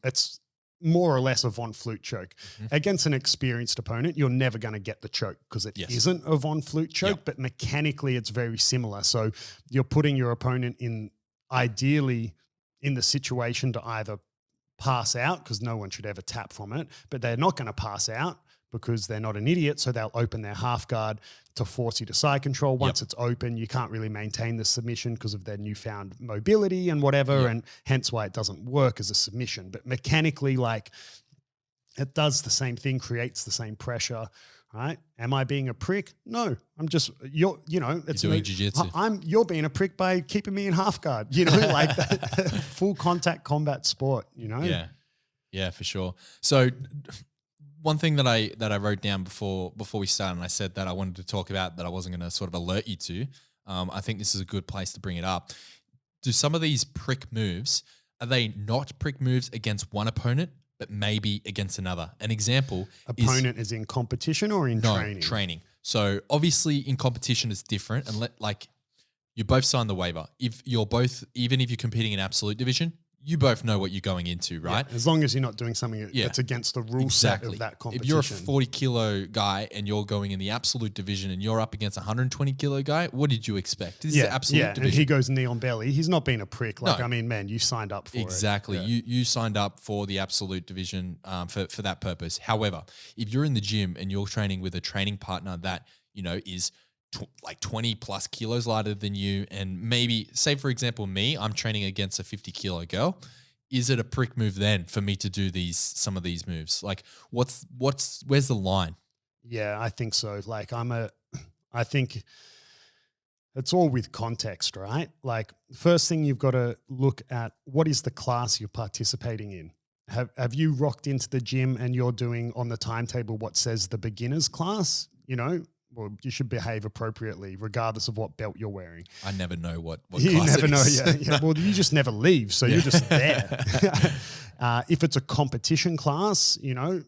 It's more or less a Von Flute choke. Against an experienced opponent, you're never going to get the choke because it isn't a Von Flute choke, but mechanically it's very similar. So you're putting your opponent ideally in the situation to either pass out, because no one should ever tap from it, but they're not going to pass out because they're not an idiot. So they'll open their half guard to force you to side control. Once it's open, you can't really maintain the submission because of their newfound mobility and whatever, and hence why it doesn't work as a submission. But mechanically, like, it does the same thing, creates the same pressure, right? Am I being a prick? No, I'm just, you're doing jiu-jitsu. You're being a prick by keeping me in half guard, like that full contact combat sport, Yeah, for sure. So one thing that I wrote down before we started, and I said that I wanted to talk about that I wasn't going to sort of alert you to. I think this is a good place to bring it up. Do some of these prick moves, are they not prick moves against one opponent, but maybe against another? An example opponent is in competition or in training? Training. So obviously in competition it's different, and you both sign the waiver. If you're both, even if you're competing in absolute division, you both know what you're going into, right? Yeah, as long as you're not doing something that's against the rule set of that competition. If you're a 40 kilo guy and you're going in the absolute division and you're up against a 120 kilo guy, what did you expect? This is the absolute division. And he goes knee on belly. He's not being a prick. Like, no. I mean, man, you signed up for it. Exactly. You signed up for the absolute division for that purpose. However, if you're in the gym and you're training with a training partner that, is like 20 plus kilos lighter than you, and maybe, say for example, I'm training against a 50 kilo girl. Is it a prick move then for me to do some of these moves? Like, where's the line? Yeah, I think so. Like, I think it's all with context, right? Like, first thing you've got to look at, what is the class you're participating in? Have you rocked into the gym and you're doing on the timetable what says the beginner's class? Well, you should behave appropriately regardless of what belt you're wearing. I never know what you class never it know. is. Yeah. Well, you just never leave, so you're just there. If it's a competition class, you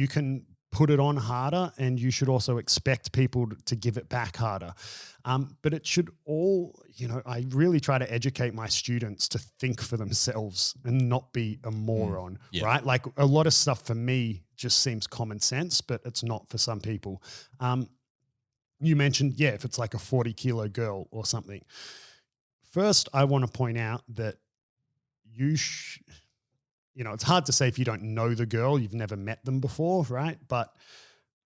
can put it on harder, and you should also expect people to give it back harder. But it should all, I really try to educate my students to think for themselves and not be a moron, right? Like, a lot of stuff for me just seems common sense, but it's not for some people. You mentioned, if it's like a 40 kilo girl or something. First, I want to point out that it's hard to say if you don't know the girl, you've never met them before, right? But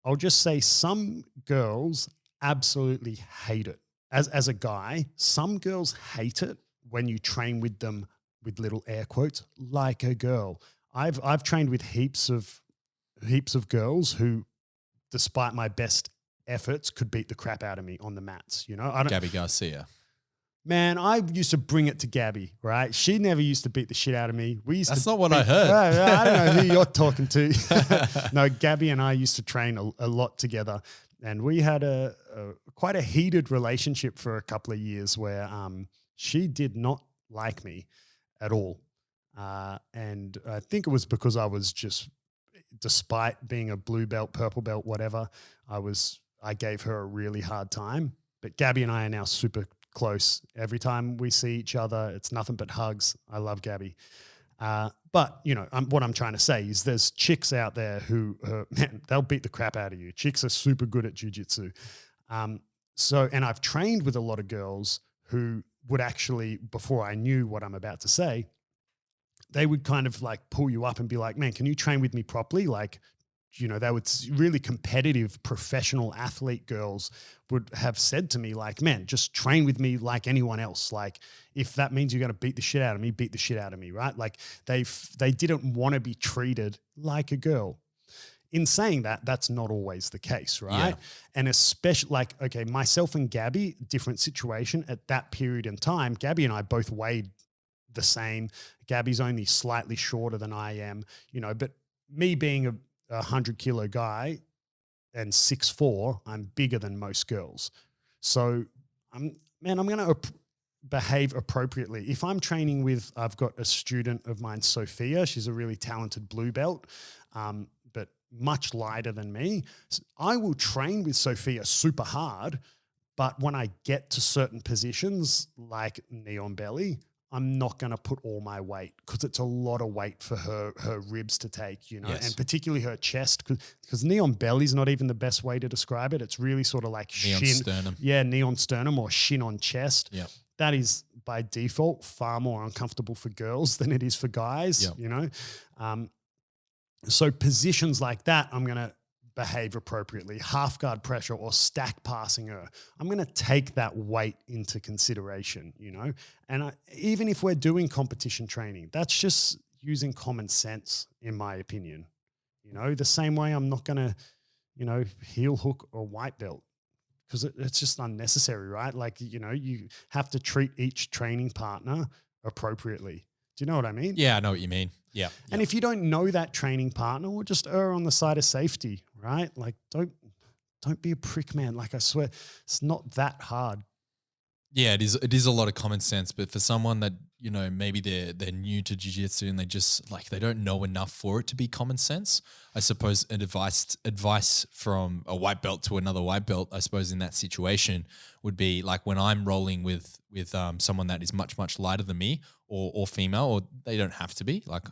I'll just say some girls absolutely hate it. As a guy, some girls hate it when you train with them, with little air quotes, like a girl. I've trained with heaps of girls who, despite my best efforts, could beat the crap out of me on the mats. Gabby Garcia. Man, I used to bring it to Gabby, right? She never used to beat the shit out of me. That's not what I heard. I don't know who you're talking to. No, Gabby and I used to train a lot together, and we had quite a heated relationship for a couple of years where she did not like me at all. And I think it was because I was just, despite being a blue belt, purple belt, whatever, I gave her a really hard time. But Gabby and I are now super close. Every time we see each other, it's nothing but hugs. I love Gabby. But, what I'm trying to say is there's chicks out there who, man, they'll beat the crap out of you. Chicks are super good at jiu-jitsu. And I've trained with a lot of girls who would actually, before I knew what I'm about to say, they would kind of like pull you up and be like, man, can you train with me properly? Like, they would, really competitive professional athlete girls would have said to me like, man, just train with me like anyone else. Like, if that means you're going to beat the shit out of me, beat the shit out of me, right? Like, they didn't want to be treated like a girl. In saying that, that's not always the case, right? Yeah. And especially myself and Gabby, different situation at that period in time. Gabby and I both weighed the same. Gabby's only slightly shorter than I am, but me being a 100-kilo guy and 6'4", I'm bigger than most girls. So I'm going to behave appropriately. If I'm training with, I've got a student of mine, Sophia. She's a really talented blue belt, but much lighter than me. So I will train with Sophia super hard, but when I get to certain positions like knee on belly, I'm not going to put all my weight because it's a lot of weight for her ribs to take, Yes. and particularly her chest because knee on belly is not even the best way to describe it. It's really sort of like knee on sternum. Yeah, knee on sternum or shin on chest. Yeah. That is by default far more uncomfortable for girls than it is for guys, So positions like that, I'm going to behave appropriately. Half guard pressure or stack passing her, I'm going to take that weight into consideration, And even if we're doing competition training, that's just using common sense, in my opinion. The same way I'm not going to, heel hook or white belt because it's just unnecessary, right? Like, you have to treat each training partner appropriately. Do you know what I mean? Yeah, I know what you mean. Yeah. And if you don't know that training partner, well, just err on the side of safety, right? Like, don't be a prick, man. Like, I swear, it's not that hard. Yeah, it is. It is a lot of common sense, but for someone that maybe they're new to jiu-jitsu and they don't know enough for it to be common sense. I suppose advice from a white belt to another white belt, I suppose in that situation would be like when I'm rolling with someone that is much lighter than me or female, or they don't have to be like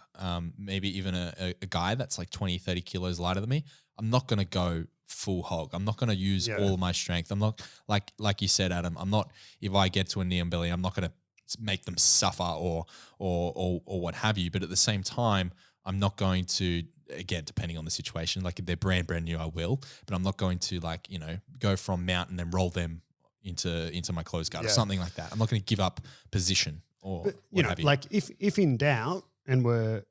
maybe even a guy that's like 20, 30 kilos lighter than me. I'm not going to go full hog. I'm not going to use all my strength. I'm not like you said, Adam. I'm not. If I get to a knee and belly, I'm not going to make them suffer or what have you. But at the same time, I'm not going to, again, depending on the situation. Like if they're brand new, I will. But I'm not going to go from mount and then roll them into my closed guard or something like that. I'm not going to give up position or what have you. Like if in doubt and we're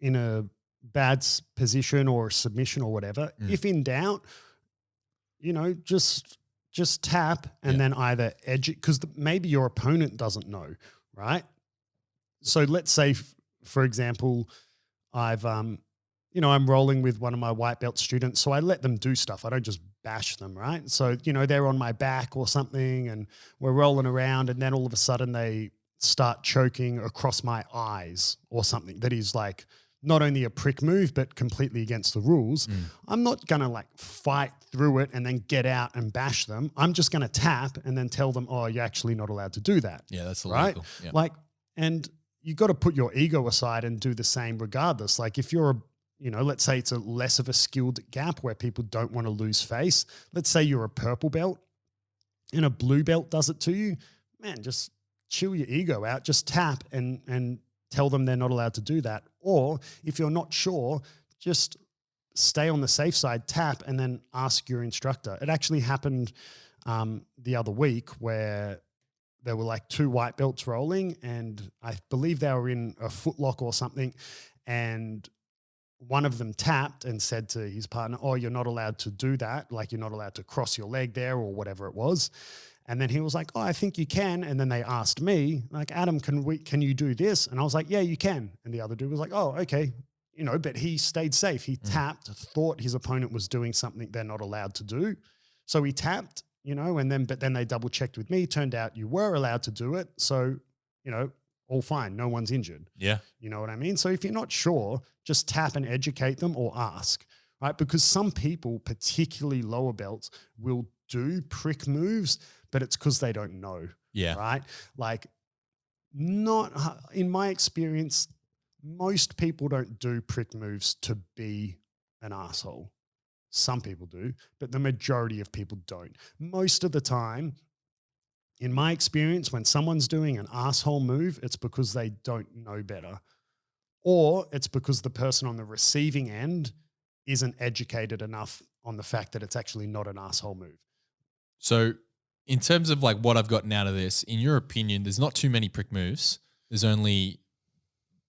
in a bad position or submission or whatever, if in doubt, just tap and then either edge it because maybe your opponent doesn't know, right? So let's say, for example, I'm rolling with one of my white belt students, so I let them do stuff. I don't just bash them, right? So, they're on my back or something and we're rolling around and then all of a sudden they start choking across my eyes or something that is like not only a prick move, but completely against the rules. I'm not going to fight through it and then get out and bash them. I'm just going to tap and then tell them, oh, you're actually not allowed to do that. Yeah, that's illegal. Right? Yeah. And you got to put your ego aside and do the same regardless. Like if you're let's say it's a less of a skilled gap where people don't want to lose face. Let's say you're a purple belt and a blue belt does it to you. Man, just chill your ego out. Just tap and tell them they're not allowed to do that. Or if you're not sure, just stay on the safe side, tap, and then ask your instructor. It actually happened the other week where there were two white belts rolling and I believe they were in a footlock or something. And one of them tapped and said to his partner, oh, you're not allowed to do that. Like you're not allowed to cross your leg there or whatever it was. And then he was like, oh, I think you can. And then they asked me, like, Adam, can you do this? And I was like, yeah, you can. And the other dude was like, oh, okay. But he stayed safe. He tapped, thought his opponent was doing something they're not allowed to do. So he tapped, but then they double checked with me. Turned out you were allowed to do it. So, all fine. No one's injured. Yeah. You know what I mean? So if you're not sure, just tap and educate them or ask, right? Because some people, particularly lower belts, will do prick moves, but it's because they don't know. Yeah. Right? Like not in my experience, most people don't do prick moves to be an asshole. Some people do, but the majority of people don't. Most of the time, in my experience, when someone's doing an asshole move, it's because they don't know better. Or it's because the person on the receiving end isn't educated enough on the fact that it's actually not an asshole move. So in terms of what I've gotten out of this, in your opinion, there's not too many prick moves. There's only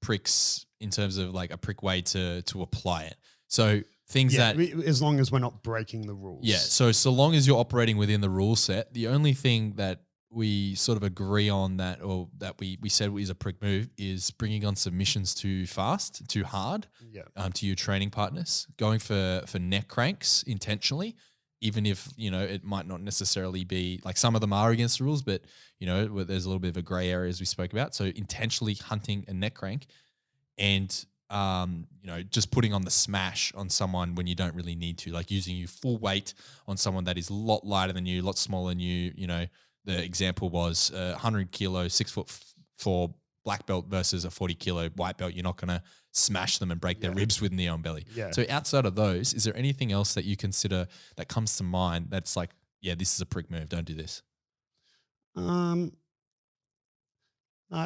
pricks in terms of a prick way to apply it. So things that... as long as we're not breaking the rules. Yeah. So long as you're operating within the rule set, the only thing that we sort of agree on that, or that we said is a prick move, is bringing on submissions too fast, too hard, Yeah. to your training partners, going for neck cranks intentionally, even if, it might not necessarily be like, some of them are against the rules, but there's a little bit of a gray area as we spoke about. So intentionally hunting a neck crank and just putting on the smash on someone when you don't really need to, like using your full weight on someone that is a lot lighter than you, a lot smaller than you. The example was 100 kilo, 6'4" black belt versus a 40 kilo white belt. You're not going to smash them and break their ribs with knee on belly. Yeah. So outside of those, is there anything else that you consider that comes to mind that's like, yeah, this is a prick move, don't do this? I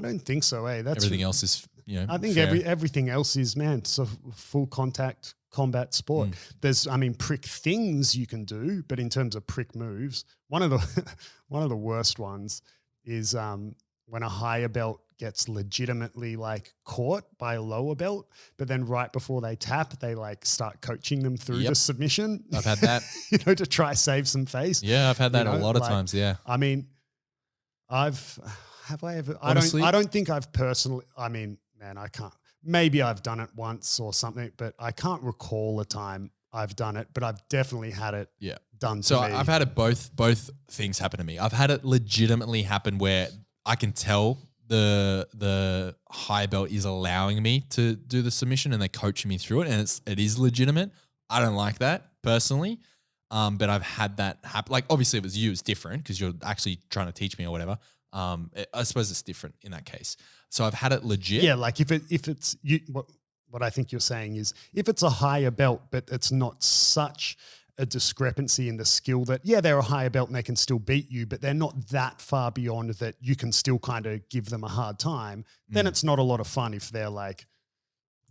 don't think so. That's everything else is, I think fair. everything else is, man, it's a full contact combat sport. There's, prick things you can do, but in terms of prick moves, one of the worst ones is when a higher belt gets legitimately like caught by a lower belt, but then right before they tap, they like start coaching them through the submission. I've had that, to try save some face. Yeah, I've had that a lot of times. Yeah. Have I ever? Honestly, I don't think I've personally. Man, I can't. Maybe I've done it once or something, but I can't recall a time I've done it. But I've definitely had it. Done. To so me. I've had it both things happen to me. I've had it legitimately happen where I can tell the high belt is allowing me to do the submission and they're coaching me through it, and it is legitimate. I don't like that personally. But I've had that happen. Like, obviously, if it was you, it's different because you're actually trying to teach me or whatever. I suppose it's different in that case. So I've had it legit. Yeah, like if it's you, what I think you're saying is if it's a higher belt, but it's not such a discrepancy in the skill that, they're a higher belt and they can still beat you, but they're not that far beyond that you can still kind of give them a hard time, then it's not a lot of fun if they're like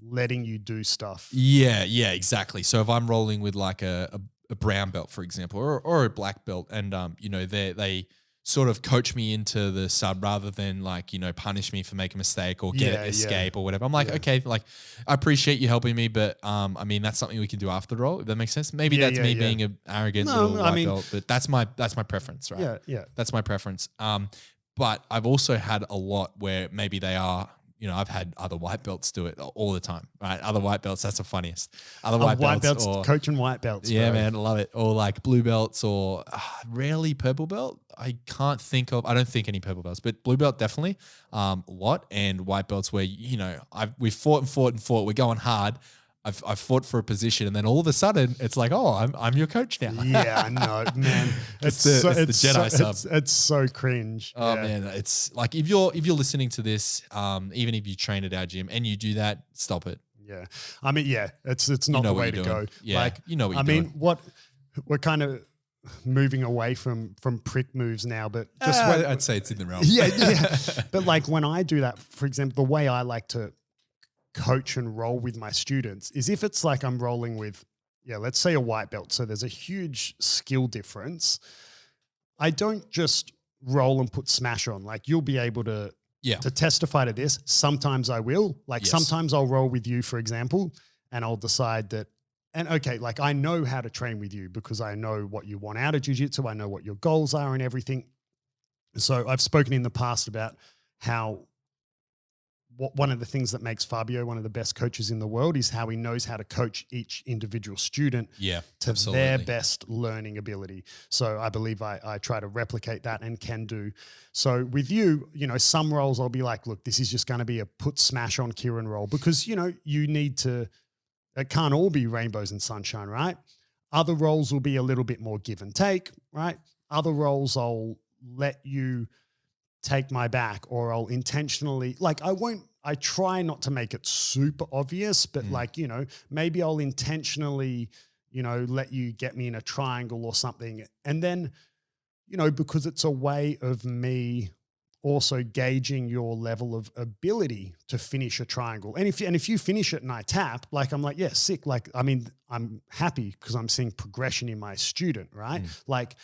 letting you do stuff. Yeah, exactly. So if I'm rolling with like a brown belt, for example, or a black belt, and they sort of coach me into the sub rather than like, punish me for making a mistake or escape or whatever. I'm like, okay, like I appreciate you helping me, but that's something we can do after the roll, if that makes sense. Maybe that's me being an arrogant little white belt, but that's my preference, right? Yeah. That's my preference. But I've also had a lot where maybe they are, I've had other white belts do it all the time, right? Other white belts, that's the funniest. Other white belts coaching white belts. Yeah, bro. man, I love it. Or like blue belts, or rarely purple belt. I don't think any purple belts, but blue belt definitely a lot. And white belts where, we've fought. We're going hard. I've fought for a position, and then all of a sudden it's like, oh, I'm your coach now. Yeah, I know, man. It's the Jedi sub. It's so cringe. Oh man, it's like if you're listening to this, even if you train at our gym and you do that, stop it. Yeah, it's not the way to go. Yeah, like, what you're doing. What we're kind of moving away from prick moves now, but just I'd say it's in the realm. Yeah. But like when I do that, for example, the way I like to coach and roll with my students is if it's like I'm rolling with, let's say a white belt. So there's a huge skill difference. I don't just roll and put smash on. Like you'll be able to testify to this. Sometimes I will. Like sometimes I'll roll with you, for example, and I'll decide that, and okay, like I know how to train with you because I know what you want out of jiu-jitsu. I know what your goals are and everything. So I've spoken in the past about how one of the things that makes Fabio one of the best coaches in the world is how he knows how to coach each individual student to their best learning ability. So I believe I try to replicate that and can do. So with you, some roles I'll be like, look, this is just going to be a put smash on Kieren roll because, you need to, it can't all be rainbows and sunshine, right? Other roles will be a little bit more give and take, right? Other roles I'll let you take my back, or I'll intentionally, like I try not to make it super obvious, but like, maybe I'll intentionally, let you get me in a triangle or something. And then, because it's a way of me also gauging your level of ability to finish a triangle. And if you finish it and I tap, like, I'm like, yeah, sick. Like, I'm happy because I'm seeing progression in my student, right? Like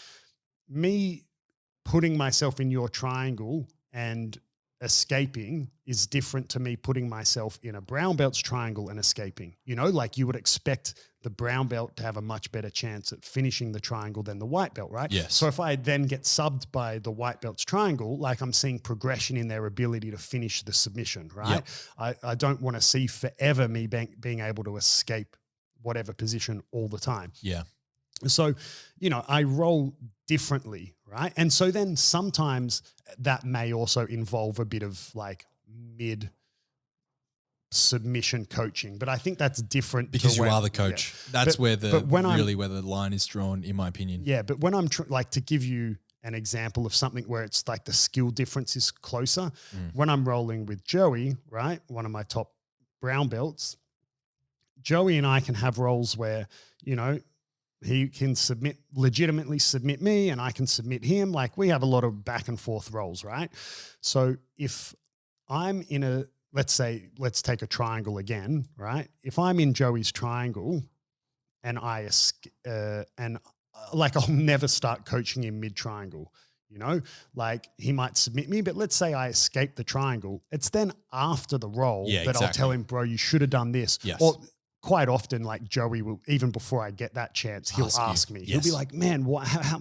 me putting myself in your triangle and escaping is different to me putting myself in a brown belt's triangle and escaping, like you would expect the brown belt to have a much better chance at finishing the triangle than the white belt, right? Yes. So if I then get subbed by the white belt's triangle, like I'm seeing progression in their ability to finish the submission, right? Yep. I don't want to see forever me being able to escape whatever position all the time. Yeah. So, I roll differently, right? And so then sometimes that may also involve a bit of like mid submission coaching, but I think that's different because you are the coach. Yeah. That's where where where the line is drawn, in my opinion. Yeah, but when I'm like to give you an example of something where it's like the skill difference is closer, when I'm rolling with Joey, right, one of my top brown belts, Joey and I can have roles where he can legitimately submit me and I can submit him. Like we have a lot of back and forth roles, right? So if I'm in let's take a triangle again, right? If I'm in Joey's triangle and I'll never start coaching him mid triangle, like he might submit me, but let's say I escape the triangle. It's then after the roll that I'll tell him, bro, you should have done this. Yes. Or quite often, like Joey will, even before I get that chance, he'll ask me. Yes. He'll be like, man,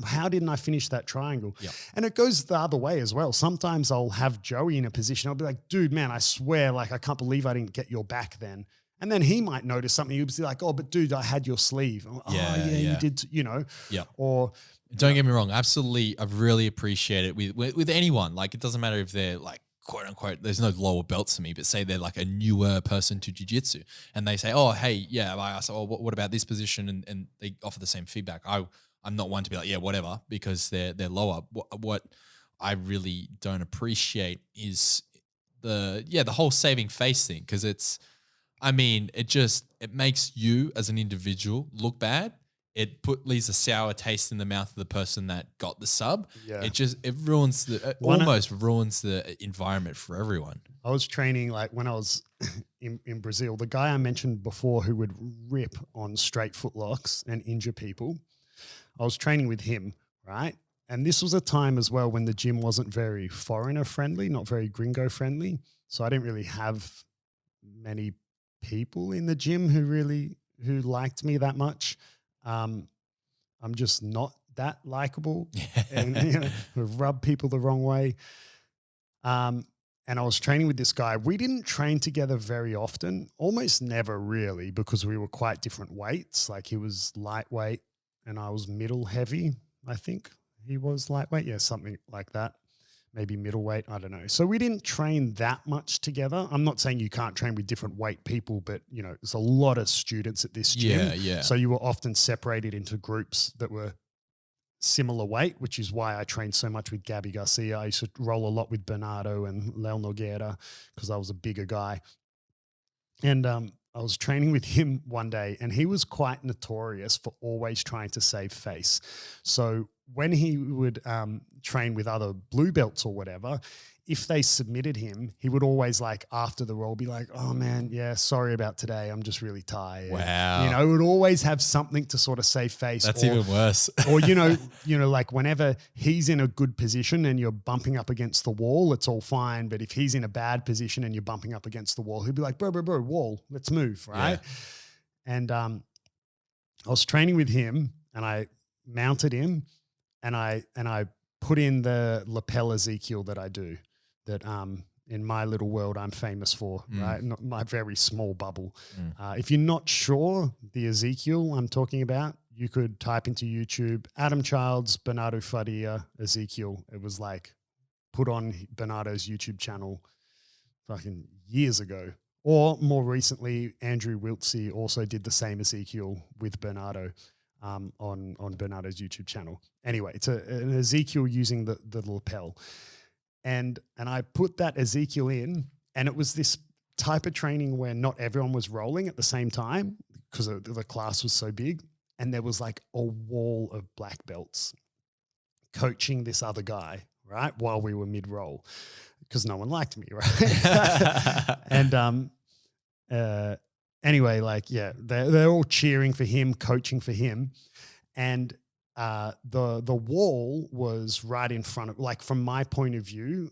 how didn't I finish that triangle? Yep. And it goes the other way as well. Sometimes I'll have Joey in a position. I'll be like, dude, man, I swear, like, I can't believe I didn't get your back then. And then he might notice something. He'll be like, oh, but dude, I had your sleeve. You did, Yeah. Or don't get me wrong. Absolutely. I really appreciate it with anyone. Like, it doesn't matter if they're like, quote unquote, there's no lower belts to me, but say they're like a newer person to jiu-jitsu and they say, oh, hey, yeah, I ask, oh, what about this position? And they offer the same feedback. I'm not one to be like, yeah, whatever, because they're lower. What I really don't appreciate is the whole saving face thing. Cause it makes you as an individual look bad. It leaves a sour taste in the mouth of the person that got the sub. Yeah. It ruins almost ruins the environment for everyone. I was training like when I was in Brazil, the guy I mentioned before who would rip on straight footlocks and injure people. I was training with him, right? And this was a time as well when the gym wasn't very foreigner friendly, not very gringo friendly. So I didn't really have many people in the gym who liked me that much. I'm just not that likable and rub people the wrong way. And I was training with this guy. We didn't train together very often, almost never really, because we were quite different weights. Like he was lightweight and I was middle heavy. I think he was lightweight. Yeah, something like that. Maybe middleweight. I don't know. So we didn't train that much together. I'm not saying you can't train with different weight people, but there's a lot of students at this gym. Yeah. So you were often separated into groups that were similar weight, which is why I trained so much with Gabby Garcia. I used to roll a lot with Bernardo and Lel Nogueira because I was a bigger guy. And I was training with him one day and he was quite notorious for always trying to save face. So when he would train with other blue belts or whatever, if they submitted him, he would always like after the roll be like, oh man, yeah, sorry about today. I'm just really tired. Wow. Would always have something to sort of save face. That's even worse. Or, like whenever he's in a good position and you're bumping up against the wall, it's all fine. But if he's in a bad position and you're bumping up against the wall, he'll be like, bro, wall, let's move. Right. Yeah. And I was training with him and I mounted him and I put in the lapel Ezekiel that I do. That in my little world I'm famous for, right? Not my very small bubble. If you're not sure the Ezekiel I'm talking about, you could type into YouTube, Adam Childs, Bernardo Faria, Ezekiel. It was like put on Bernardo's YouTube channel fucking years ago. Or more recently, Andrew Wiltsey also did the same Ezekiel with Bernardo on Bernardo's YouTube channel. Anyway, it's an Ezekiel using the lapel. And I put that Ezekiel in, and it was this type of training where not everyone was rolling at the same time because the class was so big. And there was like a wall of black belts coaching this other guy, right, while we were mid-roll because no one liked me, right? And anyway, like, yeah, they're all cheering for him, coaching for him. And the wall was right in front of, like, from my point of view,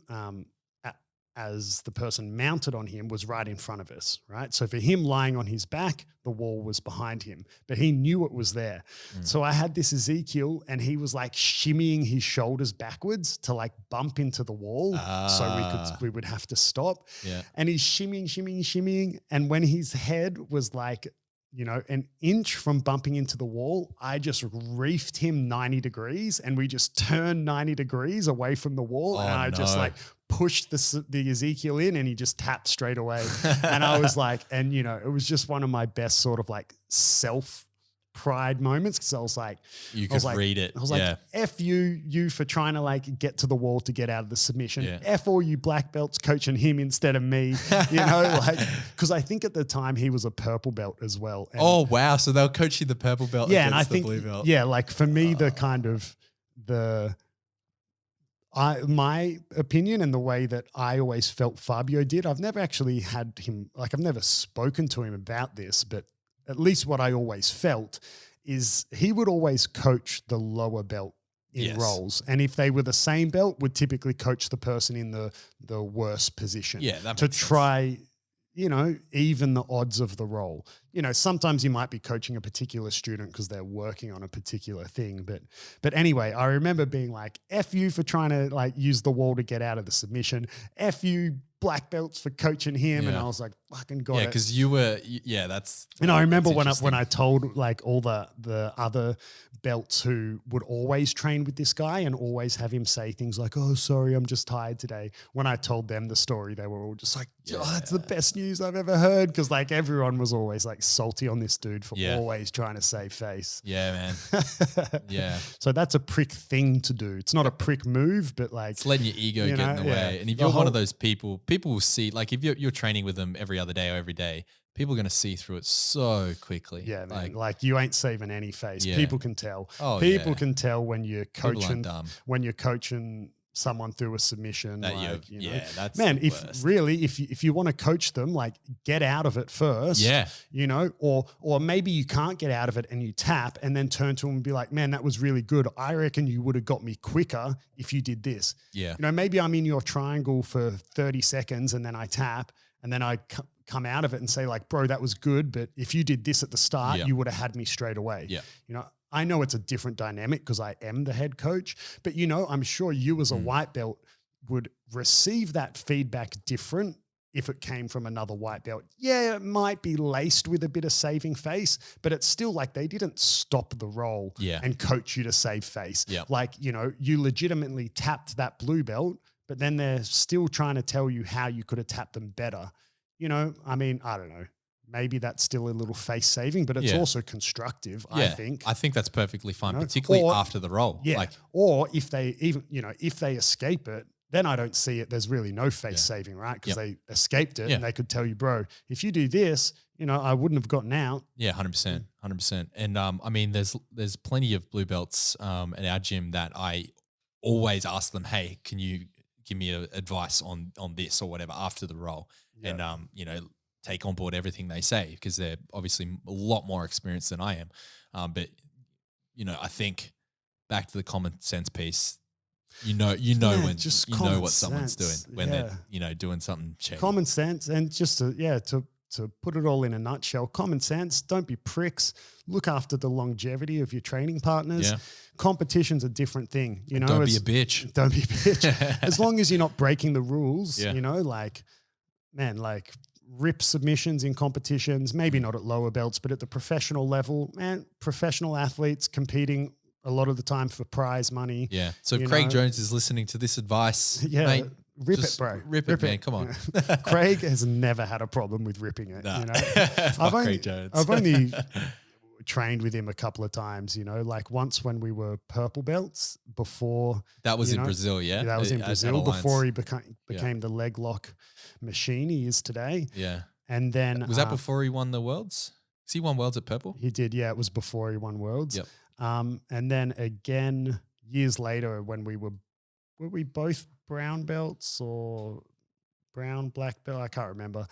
as the person mounted on him was right in front of us, right? So for him lying on his back, the wall was behind him, but he knew it was there. So I had this Ezekiel and he was like shimmying his shoulders backwards to like bump into the wall. So we would have to stop. Yeah. And he's shimmying. And when his head was like, you know, an inch from bumping into the wall, I just reefed him 90 degrees and we just turned 90 degrees away from the wall. And I just like pushed the Ezekiel in and he just tapped straight away. And I was like, and you know, it was just one of my best sort of like self-pride moments. Cause I was like, you could read it. I was like, F you for trying to like get to the wall to get out of the submission. Yeah. F all you black belts coaching him instead of me, you know, like, cause I think at the time he was a purple belt as well. And oh, wow. So they'll coach you the purple belt yeah, against and I the think, blue belt. yeah, like for me, the kind of my opinion and the way that I always felt Fabio did, I've never actually had him, like I've never spoken to him about this, but at least what I always felt is he would always coach the lower belt in roles. And if they were the same belt, would typically coach the person in the worst position. Yeah, that to makes sense. try, you know, even the odds of the role. You know, sometimes you might be coaching a particular student because they're working on a particular thing. But anyway, I remember being like, F you for trying to like use the wall to get out of the submission. F you black belts for coaching him. Yeah. And I was like, fucking got Yeah, it. because you were, that's. And I remember that's when I told like all the other belts who would always train with this guy and always have him say things like, oh, sorry, I'm just tired today. When I told them the story, they were all just like, oh, that's the best news I've ever heard. Cause like everyone was always like salty on this dude for always trying to save face. Yeah, man. Yeah. So that's a prick thing to do. It's not a prick move, but like. It's letting your ego get in the way. And if you're one of those people will see, like if you're training with them every other day or every day, people are going to see through it so quickly. Yeah, man. Like you ain't saving any face. Yeah. People can tell. Oh, people can tell when you're coaching. Dumb. When you're coaching someone through a submission. That like, you know, that's man. the If worst. really, if you want to coach them, like get out of it first. Yeah. You know, or maybe you can't get out of it and you tap and then turn to them and be like, man, that was really good. I reckon you would have got me quicker if you did this. Yeah. You know, maybe I'm in your triangle for 30 seconds and then I tap and then I come out of it and say like, bro, that was good. But if you did this at the start, you would have had me straight away. Yeah. You know, I know it's a different dynamic because I am the head coach, but you know, I'm sure you as a white belt would receive that feedback different if it came from another white belt. Yeah, it might be laced with a bit of saving face, but it's still like they didn't stop the role and coach you to save face. Yeah. Like, you know, you legitimately tapped that blue belt, but then they're still trying to tell you how you could have tapped them better. You know, I mean, I don't know. Maybe that's still a little face saving, but it's also constructive, I think. I think that's perfectly fine, particularly after the roll. Yeah. Like, or if they even, you know, if they escape it, then I don't see it. There's really no face saving, right? Because they escaped it and they could tell you, bro, if you do this, you know, I wouldn't have gotten out. Yeah, 100%, 100%. And I mean, there's plenty of blue belts at our gym that I always ask them, hey, can you give me advice on this or whatever after the roll? Yeah. And, you know, take on board everything they say because they're obviously a lot more experienced than I am. But, you know, I think back to the common sense piece, you know what someone's doing when they're, you know, doing something shady. Common sense. And just to put it all in a nutshell, common sense, don't be pricks, look after the longevity of your training partners. Yeah. Competition's a different thing. You know, Don't be a bitch. Don't be a bitch. As long as you're not breaking the rules, you know, like, man, like rip submissions in competitions, maybe not at lower belts, but at the professional level, man, professional athletes competing a lot of the time for prize money. Yeah. So if Craig Jones is listening to this advice, mate, rip it, bro. Rip it, man. Come on. Craig has never had a problem with ripping it. Nah. You know, Craig Jones. I've only trained with him a couple of times, you know, like once when we were purple belts before. That was in Brazil, yeah? That was in Brazil before he became the leg lock machine he is today. Yeah. And then. Was that before he won the Worlds? Has he won Worlds at purple? He did, yeah. It was before he won Worlds. Yep. And then again, years later when were we both brown belts or brown, black belt? I can't remember.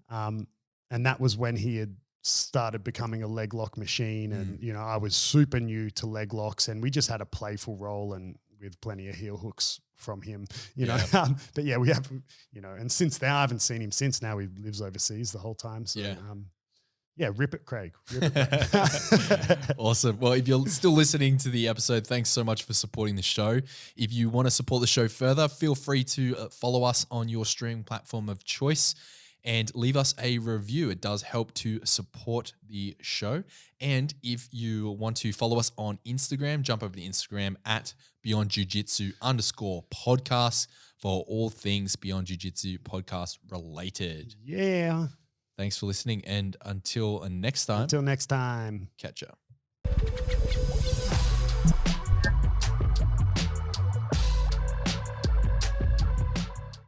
And that was when he had started becoming a leg lock machine. And, you know, I was super new to leg locks and we just had a playful role and with plenty of heel hooks from him, you know. But yeah, we have, you know, and since then I haven't seen him since. Now he lives overseas the whole time. So yeah, rip it, Craig. Rip it, Craig. Awesome. Well, if you're still listening to the episode, thanks so much for supporting the show. If you want to support the show further, feel free to follow us on your streaming platform of choice and leave us a review. It does help to support the show. And if you want to follow us on Instagram, jump over to Instagram at Beyond Jiu Jitsu _podcast for all things Beyond Jiu Jitsu podcast related. Yeah. Thanks for listening. And until next time. Until next time. Catch ya.